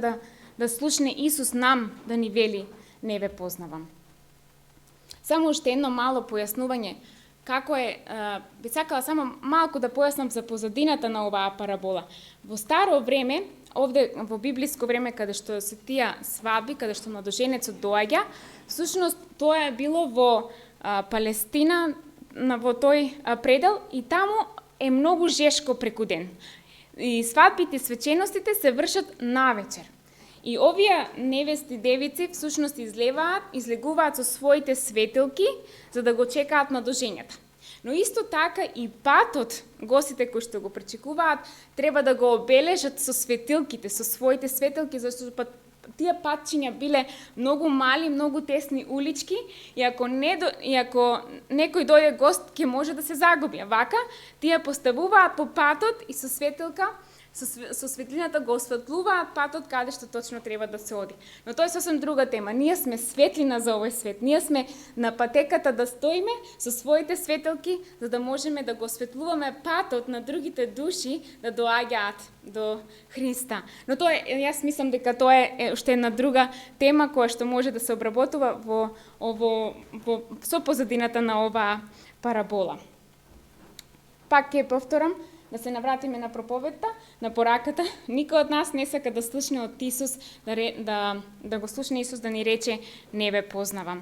да слушне Исус нам да ни вели, не ве познавам. Само уште едно мало појаснување, како е, би сакала само малку да појаснам за позадината на оваа парабола. Во старо време, овде во библиско време, каде што се тие свадби, каде што младоженецот доаѓа, всушност тоа е било во Палестина, во тој предел, и таму е многу жешко преку ден. И свадбите, свеченостите се вршат навечер. И овие невести девици всушност излегуваат со своите светилки за да го чекаат младожењата. Но исто така и патот, гостите кои што го пречекуваат, треба да го обележат со светилките, со своите светилки, зашто тие патчиња биле многу мали, многу тесни улички и ако некој дојде гост, ќе може да се загуби. Вака, тие поставуваат по патот и со светилка, со светлината го осветлуваат патот каде што точно треба да се оди. Но тоа е сосем друга тема. Ние сме светлина за овој свет. Ние сме на патеката да стоиме со своите светилки, за да можеме да го осветлуваме патот на другите души да доаѓаат до Христа. Но тоа е, јас мислам дека тоа е уште една друга тема која што може да се обработува со позадината на оваа парабола. Пак ќе повторам, да се навратиме на проповедта, на пораката. Никој од нас не сака да слушне од Исус, да го слушне Исус да ни рече не ве познавам.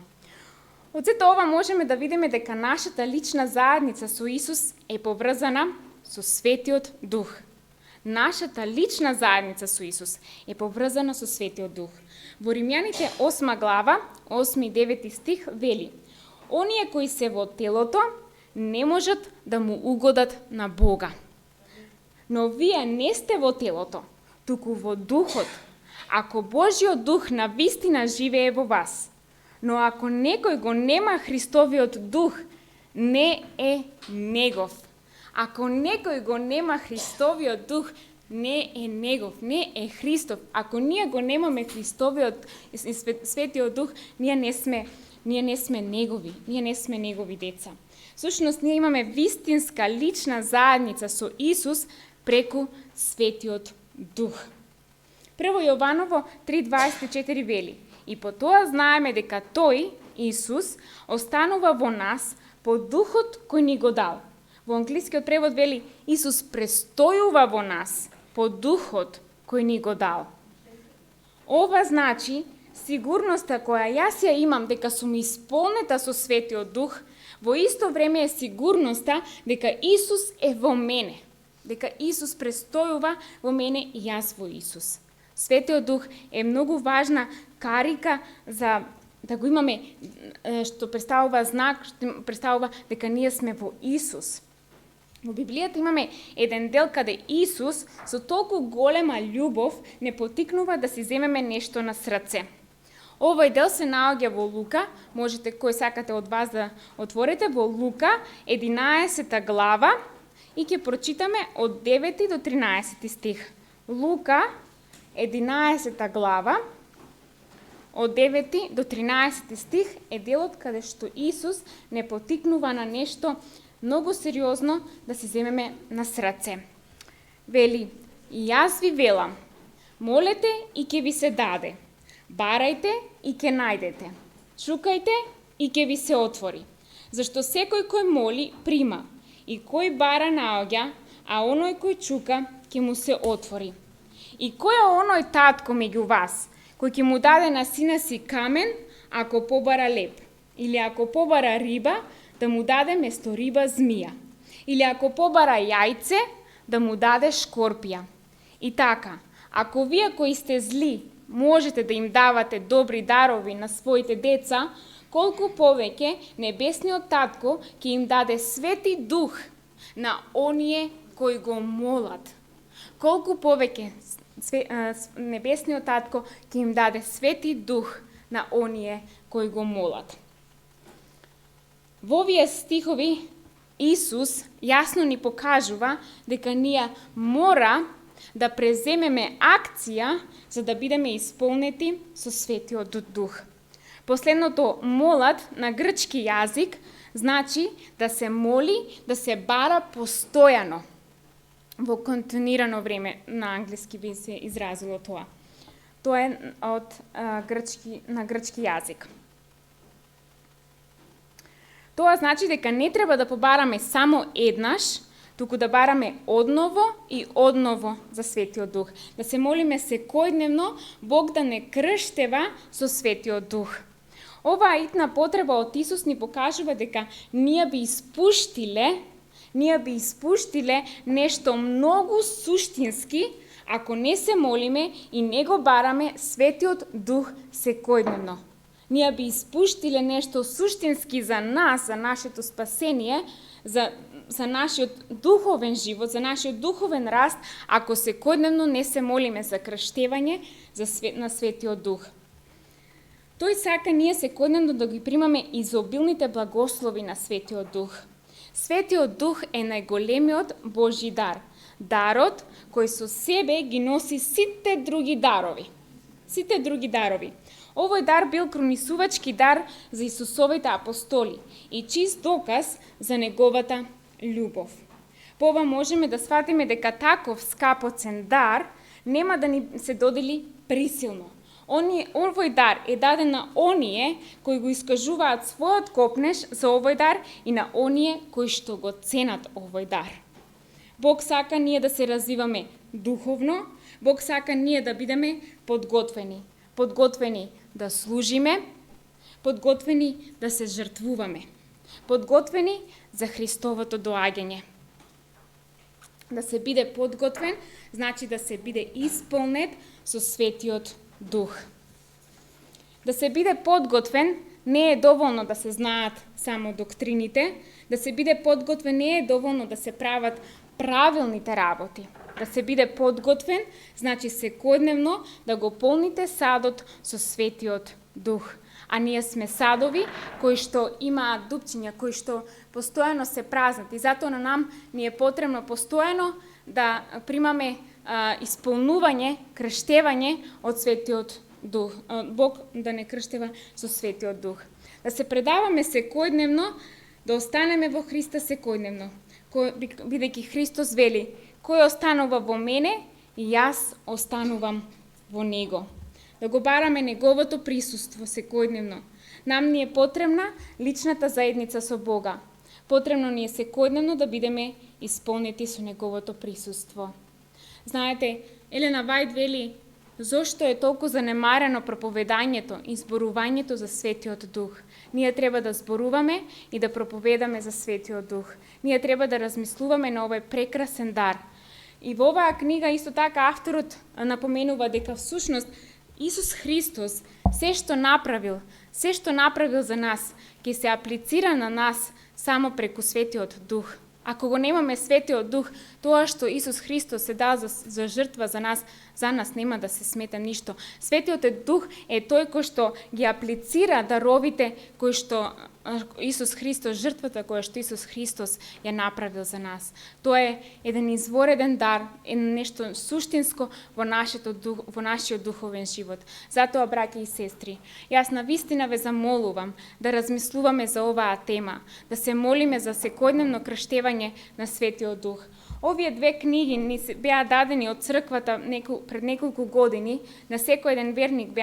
Од сето ова можеме да видиме дека нашата лична заедница со Исус е поврзана со Светиот Дух. Нашата лична заедница со Исус е поврзана со Светиот Дух. Во Римјаните 8 глава, 8 и 9 стих вели: оние кои се во телото не можат да му угодат на Бога. Но вие не сте во телото, туку во духот, ако Божиот дух на вистина живее во вас. Но ако некој го нема Христовиот дух, не е негов. Ако некој го нема Христовиот дух, не е негов, не е Христов. Ако ние го немаме Христовиот и Светиот дух, ние не сме негови, ние не сме негови деца. Всушност, ние имаме вистинска лична заедница со Исус преку Светиот Дух. Прво Јованово 3:24 вели: и по тоа знаеме дека Тој, Исус, останува во нас по Духот кој ни го дал. Во англискиот превод вели: Исус престојува во нас по Духот кој ни го дал. Ова значи сигурноста која јас ја имам дека сум исполнета со Светиот Дух, во исто време е сигурноста дека Исус е во мене, дека Исус престојува во мене и јас во Исус. Светиот Дух е многу важна карика за да го имаме, што представува знак, што представува дека ние сме во Исус. Во Библијата имаме еден дел каде Исус со толку голема љубов не потикнува да си земеме нешто на срце. Овој дел се наоѓа во Лука, можете кој сакате од вас да отворите во Лука 11 глава и ќе прочитаме од 9 до 13 стих. Лука 11 глава од 9 до 13 стих е делот каде што Исус не потикнува на нешто многу сериозно да се земеме на срце. Вели: и јас ви велам, молете и ќе ви се даде. Барајте и ќе најдете. Чукајте и ќе ви се отвори. Зашто секој кој моли, прима, и кој бара наоѓа, а оној кој чука, ќе му се отвори. И кој е оној татко меѓу вас, кој ќе му даде на сина си камен, ако побара леп, или ако побара риба, да му даде место риба змија, или ако побара јајце, да му даде шкорпија. И така, ако вие кои сте зли, можете да им давате добри дарови на своите деца, колку повеќе небесниот татко ќе им даде Свети Дух на оние кои го молат. Колку повеќе небесниот татко ќе им даде Свети Дух на оние кои го молат. Во овие стихови Исус јасно ни покажува дека ние мора да преземеме акција за да бидеме исполнети со Светиот Дух. Последното молат на грчки јазик значи да се моли, да се бара постојано. Во континуирано време на англиски би се изразило тоа. Тоа е на грчки јазик. Тоа значи дека не треба да побараме само еднаш, туку да бараме одново и одново за Светиот Дух. Да се молиме секојдневно Бог да не крштева со Светиот Дух. Оваа итна потреба од Исус ни покажува дека ние би испуштиле нешто многу суштински ако не се молиме и не го бараме Светиот Дух секојдневно. Ние би испуштиле нешто суштински за нас, за нашето спасение, за нашиот духовен живот, за нашиот духовен раст, ако секојдневно не се молиме за крштевање на Светиот Дух. Тој сака ние секојдневно да ги примаме изобилните благослови на Светиот Дух. Светиот Дух е најголемиот Божји дар. Дарот кој со себе ги носи сите други дарови. Сите други дарови. Овој дар бил кронисувачки дар за Исусовите апостоли и чист доказ за неговата љубов. По ова можеме да сватиме дека таков скапоцен дар нема да ни се додели присилно. Овој дар е даден на оние кои го искажуваат својот копнеж за овој дар и на оние кои што го ценат овој дар. Бог сака ние да се развиваме духовно, Бог сака ние да бидеме подготвени. Подготвени да служиме, подготвени да се жртвуваме, подготвени за Христовото доаѓање. Да се биде подготвен, значи да се биде исполнет со Светиот Дух. Да се биде подготвен не е доволно да се знаат само доктрините, да се биде подготвен не е доволно да се прават правилните работи. Да се биде подготвен, значи секојдневно да го полните садот со Светиот Дух. А ние сме садови кои што имаат дупчиња, кои што постојано се празнат. И затоа на нам ни е потребно постојано да примаме исполнување, крштевање од Светиот Дух. Бог да не крштева со Светиот Дух. Да се предаваме секојдневно, да останеме во Христа секојдневно. Бидејќи Христос вели: кој останува во мене, и јас останувам во него. Да го бараме неговото присуство секојдневно. Нам ни е потребна личната заедница со Бога. Потребно ни е секојдневно да бидеме исполнети со неговото присуство. Знаете, Елена Вајд вели: зошто е толку занемарено проповедањето и зборувањето за Светиот Дух? Ние треба да зборуваме и да проповедаме за Светиот Дух. Ние треба да размислуваме на овој прекрасен дар. И во оваа книга исто така авторот напоменува дека всушност Исус Христос се што направил за нас, ќе се аплицира на нас само преку Светиот Дух. Ако го немаме Светиот Дух, тоа што Исус Христос се дал за жртва за нас нема да се смета ништо. Светиот Дух е тој кој што ги аплицира даровите кои што Исус Христос, жртвата која што Исус Христос ја направил за нас. Тоа е еден извореден дар, е нешто суштинско во нашиот духовен живот. Затоа, браќи и сестри, јас навистина ве замолувам да размислуваме за оваа тема, да се молиме за секојдневно крштевање на Светиот Дух. Овие две книги ни беа дадени од црквата пред неколку години, на секој еден верник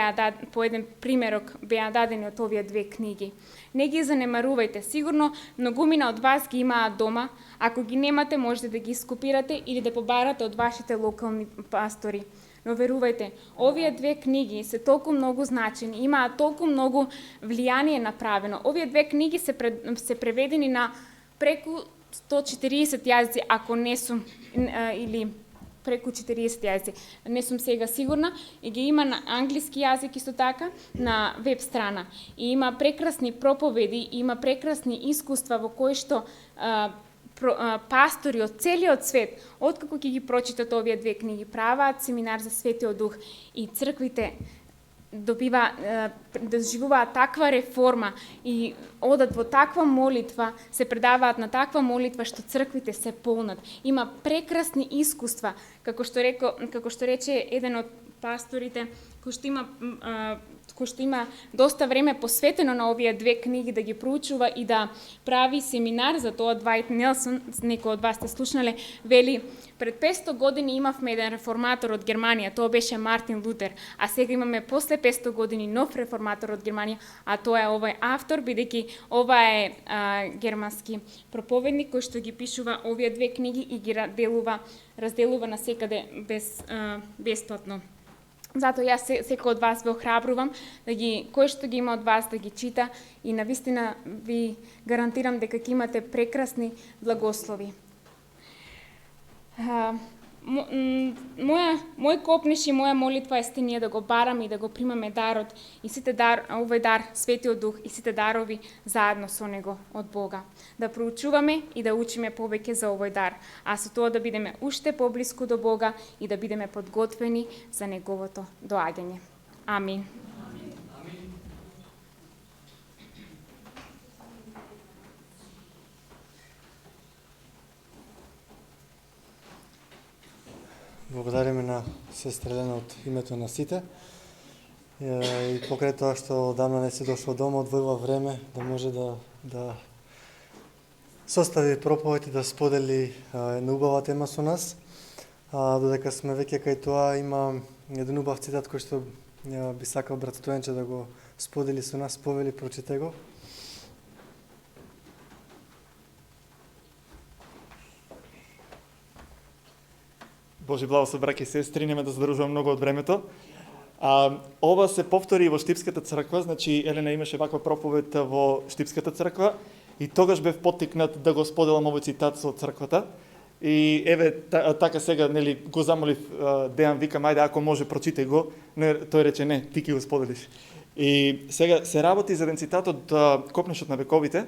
по еден примерок беа дадени од овие две книги. Не ги занемарувајте, сигурно многумина од вас ги имаат дома, ако ги немате можете да ги скопирате или да побарате од вашите локални пастори. Но верувајте, овие две книги се толку многу значени, имаат толку многу влијание направено. Овие две книги се преведени на преку 140 јазици, ако не сум, или преку 40 јазици, не сум сега сигурна, и ги има на англиски јазик исто така, на веб страна. И има прекрасни проповеди, има прекрасни искуства во кои што пастори од целиот свет, откако ќе ги прочитат овие две книги, праваат семинар за Светиот Дух и црквите доживуваат таква реформа и одат во таква молитва, се предаваат на таква молитва што црквите се полнат. Има прекрасни искуства, како што рече еден од пасторите, кој што има доста време посветено на овие две книги да ги проучува и да прави семинар за тоа. Двајт Нелсон, некој од вас сте слушнале, вели: пред 500 години имавме еден реформатор од Германија, тоа беше Мартин Лутер, а сега имаме после 500 години нов реформатор од Германија, а тоа е овој автор, бидејќи ова е германски проповедник кој што ги пишува овие две книги и ги разделува на секаде бесплатно. Затоа јас секој од вас ве охрабрувам да кој што ги има од вас да ги чита и навистина ви гарантирам дека ќе имате прекрасни благослови. Мој копнеш и моја молитва е ние да го бараме и да го примаме дарот и овој дар, Светиот Дух и сите дарови заедно со него од Бога. Да проучуваме и да учиме повеќе за овој дар, а со тоа да бидеме уште поблиску до Бога и да бидеме подготвени за неговото доаѓање. Амин. Благодариме на сестра Елена од името на сите. И покрај тоа што одамна не си дошол дома, одвојува време да може да состави проповед и да сподели една убава тема со нас. Додека сме веќе кај тоа, има еден убав цитат кој што би сакал брат Стојанче да го сподели со нас, повели, прочите го. Божи благослов, браќи и сестри, нема да задржувам многу од времето. Ова се повтори во Штипската црква, значи Елена имаше ваква проповед во Штипската црква и тогаш бев поттикнат да го споделам овој цитат со црквата. И еве така сега нели го замолив Дејан, викам ајде ако може прочитај го, но тој рече не, ти ќе го споделиш. И сега се работи за еден цитат од Копнешот на вековите,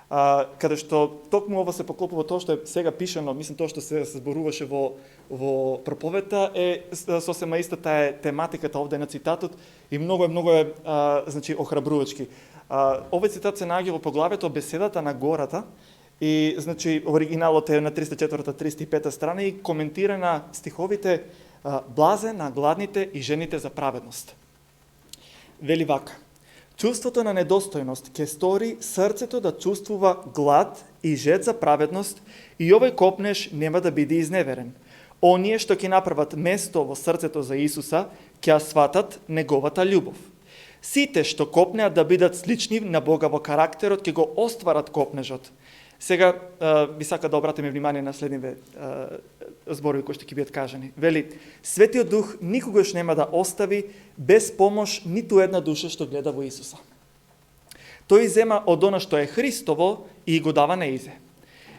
каде што токму ова се поклопува тоа што е сега пишано, мислам тоа што се зборуваше во проповедта е сосема истата е тематиката овде на цитатот и многу е значи охрабрувачки. Овој цитат се наоѓа во поглавието Беседата на гората и значи оригиналот е на 304-305 страна и коментира на стиховите блазе на гладните и жените за праведност. Вели вака: чувството на недостојност ќе стори срцето да чувствува глад и жед за праведност и овој копнеш нема да биде изневерен. Оние што ќе направат место во срцето за Исуса, ќе ја сватат неговата љубов. Сите што копнеат да бидат слични на Бога во карактерот, ќе го остварат копнежот. Сега би сака да обратиме внимание на следниве зборови кои што ќе бидат кажани. Вели: Светиот Дух никогаш нема да остави без помош ниту една душа што гледа во Исуса. Тој зема од она што е Христово и го дава неизе.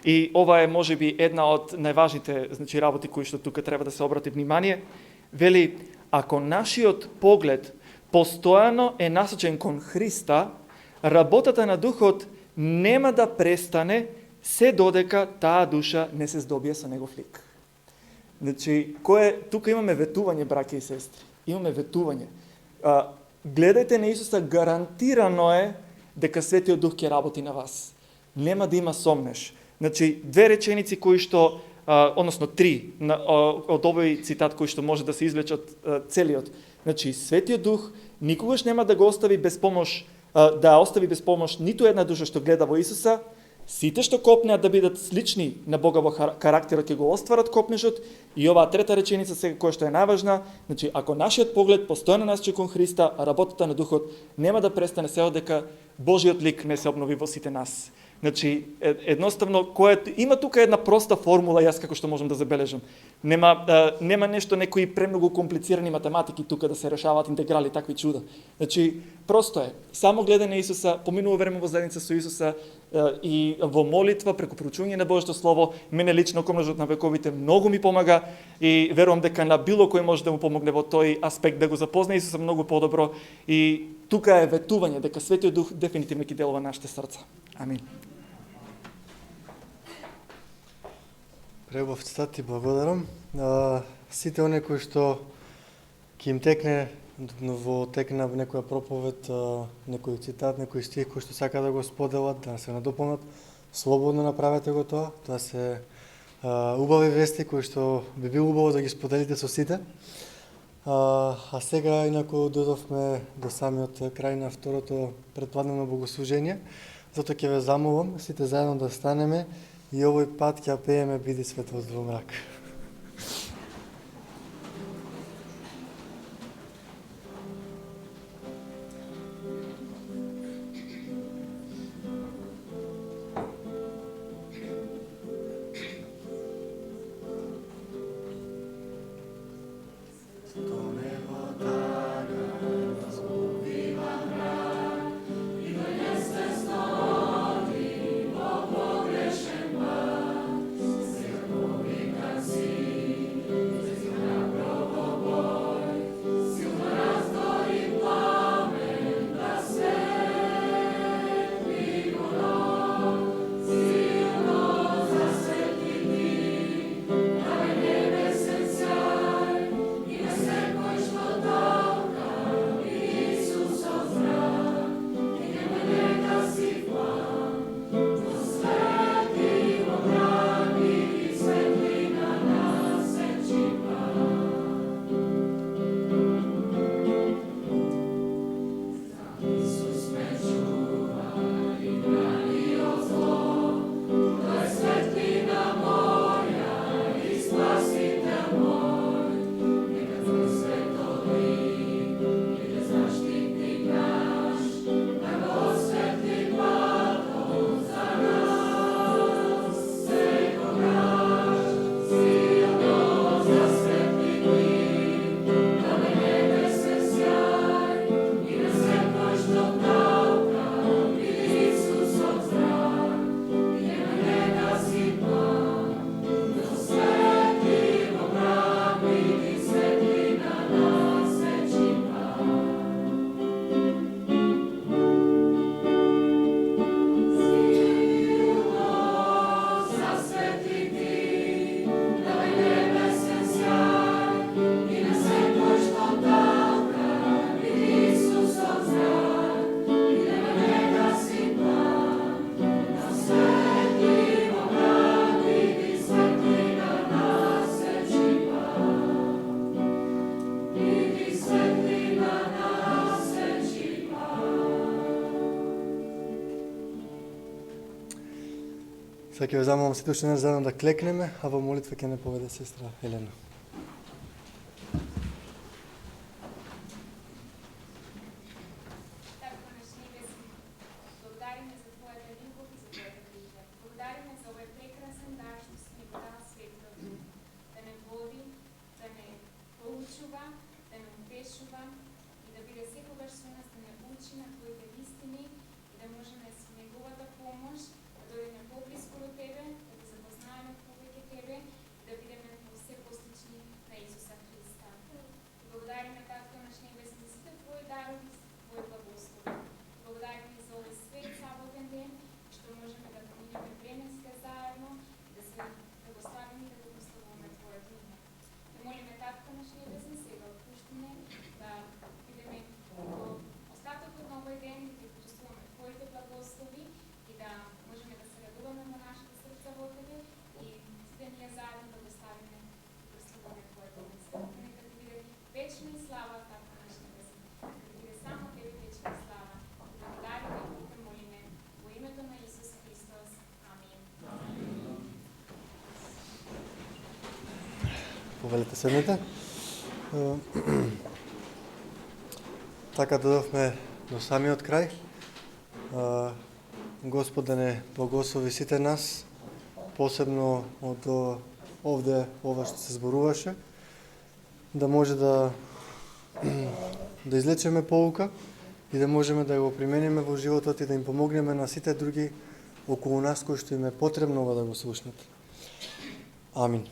И ова е можеби една од најважните значи работи кои што тука треба да се обрати внимание. Вели: ако нашиот поглед постојано е насочен кон Христа, работата на Духот нема да престане се додека таа душа не се здобие со негов лик. Значи, тука имаме ветување, браќа и сестри. Имаме ветување. Гледајте на Исуса, гарантирано е дека Светиот Дух ќе работи на вас. Нема да има сомнеш. Значи, две реченици кои што, односно три, од овој цитат кои што може да се извлечат целиот. Значи, Светиот Дух никогаш нема да го остави без помош, да остави без помош ниту една душа што гледа во Исуса. Сите што копнеат да бидат слични на Бога во карактерот ќе го остварат копнежот. И оваа трета реченица сега која што е најважна, значи ако нашиот поглед постојано насочи кон Христа, работата на Духот нема да престане се одека Божиот лик не се обнови во сите нас. Значи, едноставно, има тука една проста формула, јас како што можам да забележам. Нема нешто, некои премногу комплицирани математики тука да се решаваат интеграли, такви чуда. Значи, просто е, само гледање на Исуса, поминува време во заедница со Исуса и во молитва, преку проучување на Божјото Слово, мене лично Копнежот на вековите многу ми помага и верувам дека на било кој може да му помогне во тој аспект да го запозна Исуса многу подобро и тука е ветување дека Светиот Дух дефинитивно ќе делува нашите срца. Амин. Пребов цитат и благодарам. Сите оние кои што ќе им текне во текна во некоја проповед, некој цитат, некој стих кој што сака да го споделат, да се надополнат, слободно направете го тоа. Тоа се убави вести кои што би било убаво да ги споделите со сите. А сега инаку додовме до самиот крај на второто предпладневно богослужение. Затоа ќе ве замолам сите заедно да станеме и овој пат ќе пееме Биди светлост во мрак. Си Сега ќе ве замолам сите уште еднаш заедно да клекнеме, а во молитва ќе не поведе сестра Елена. Татко наш небесни, благодариме за Твојата љубов и за Твојата грижа. Благодариме за овој прекрасен дар што си ни го дал Светиот Дух, да не води, да не поучува, да не утешува и да биде секогаш со нас, да не учи на Твоите вистини и да можеме со Неговата помош да дојдеме поблиску до Тебе, да те запознаеме повеќе Тебе и да бидеме се послични на Исуса Христа. И благодариме Татко наш небесни за сите Твои дарови, Твој благослови. Благодариме за овој свет саботен ден, што можеме да поминеме временска заедно и да се благославиме и да го прославуваме Твоето име. Те молиме Татко наш небесни сега отпуштиме да бидеме во остатокот на овој ден и да почувствуваме Твоите благослови и да можеме да се радуваме во нашите срца во Тебе и сите ние заедно да го ставиме и прославуваме Твоето име. Светото нека Ти биде вечна и слава, Татко наш небесни. Нека Ти биде само Тебе вечна и слава. Благодариме и Те молиме во името на Исус Христос. Амин. Повелете седнете. Така додовме до самиот крај. Господ да не благослови сите нас, посебно од овде ова што се зборуваше, да може да извлечеме поука и да можеме да го примениме во животот и да им помогнеме на сите други околу нас кои што им е потребно ова да го слушнат. Амин.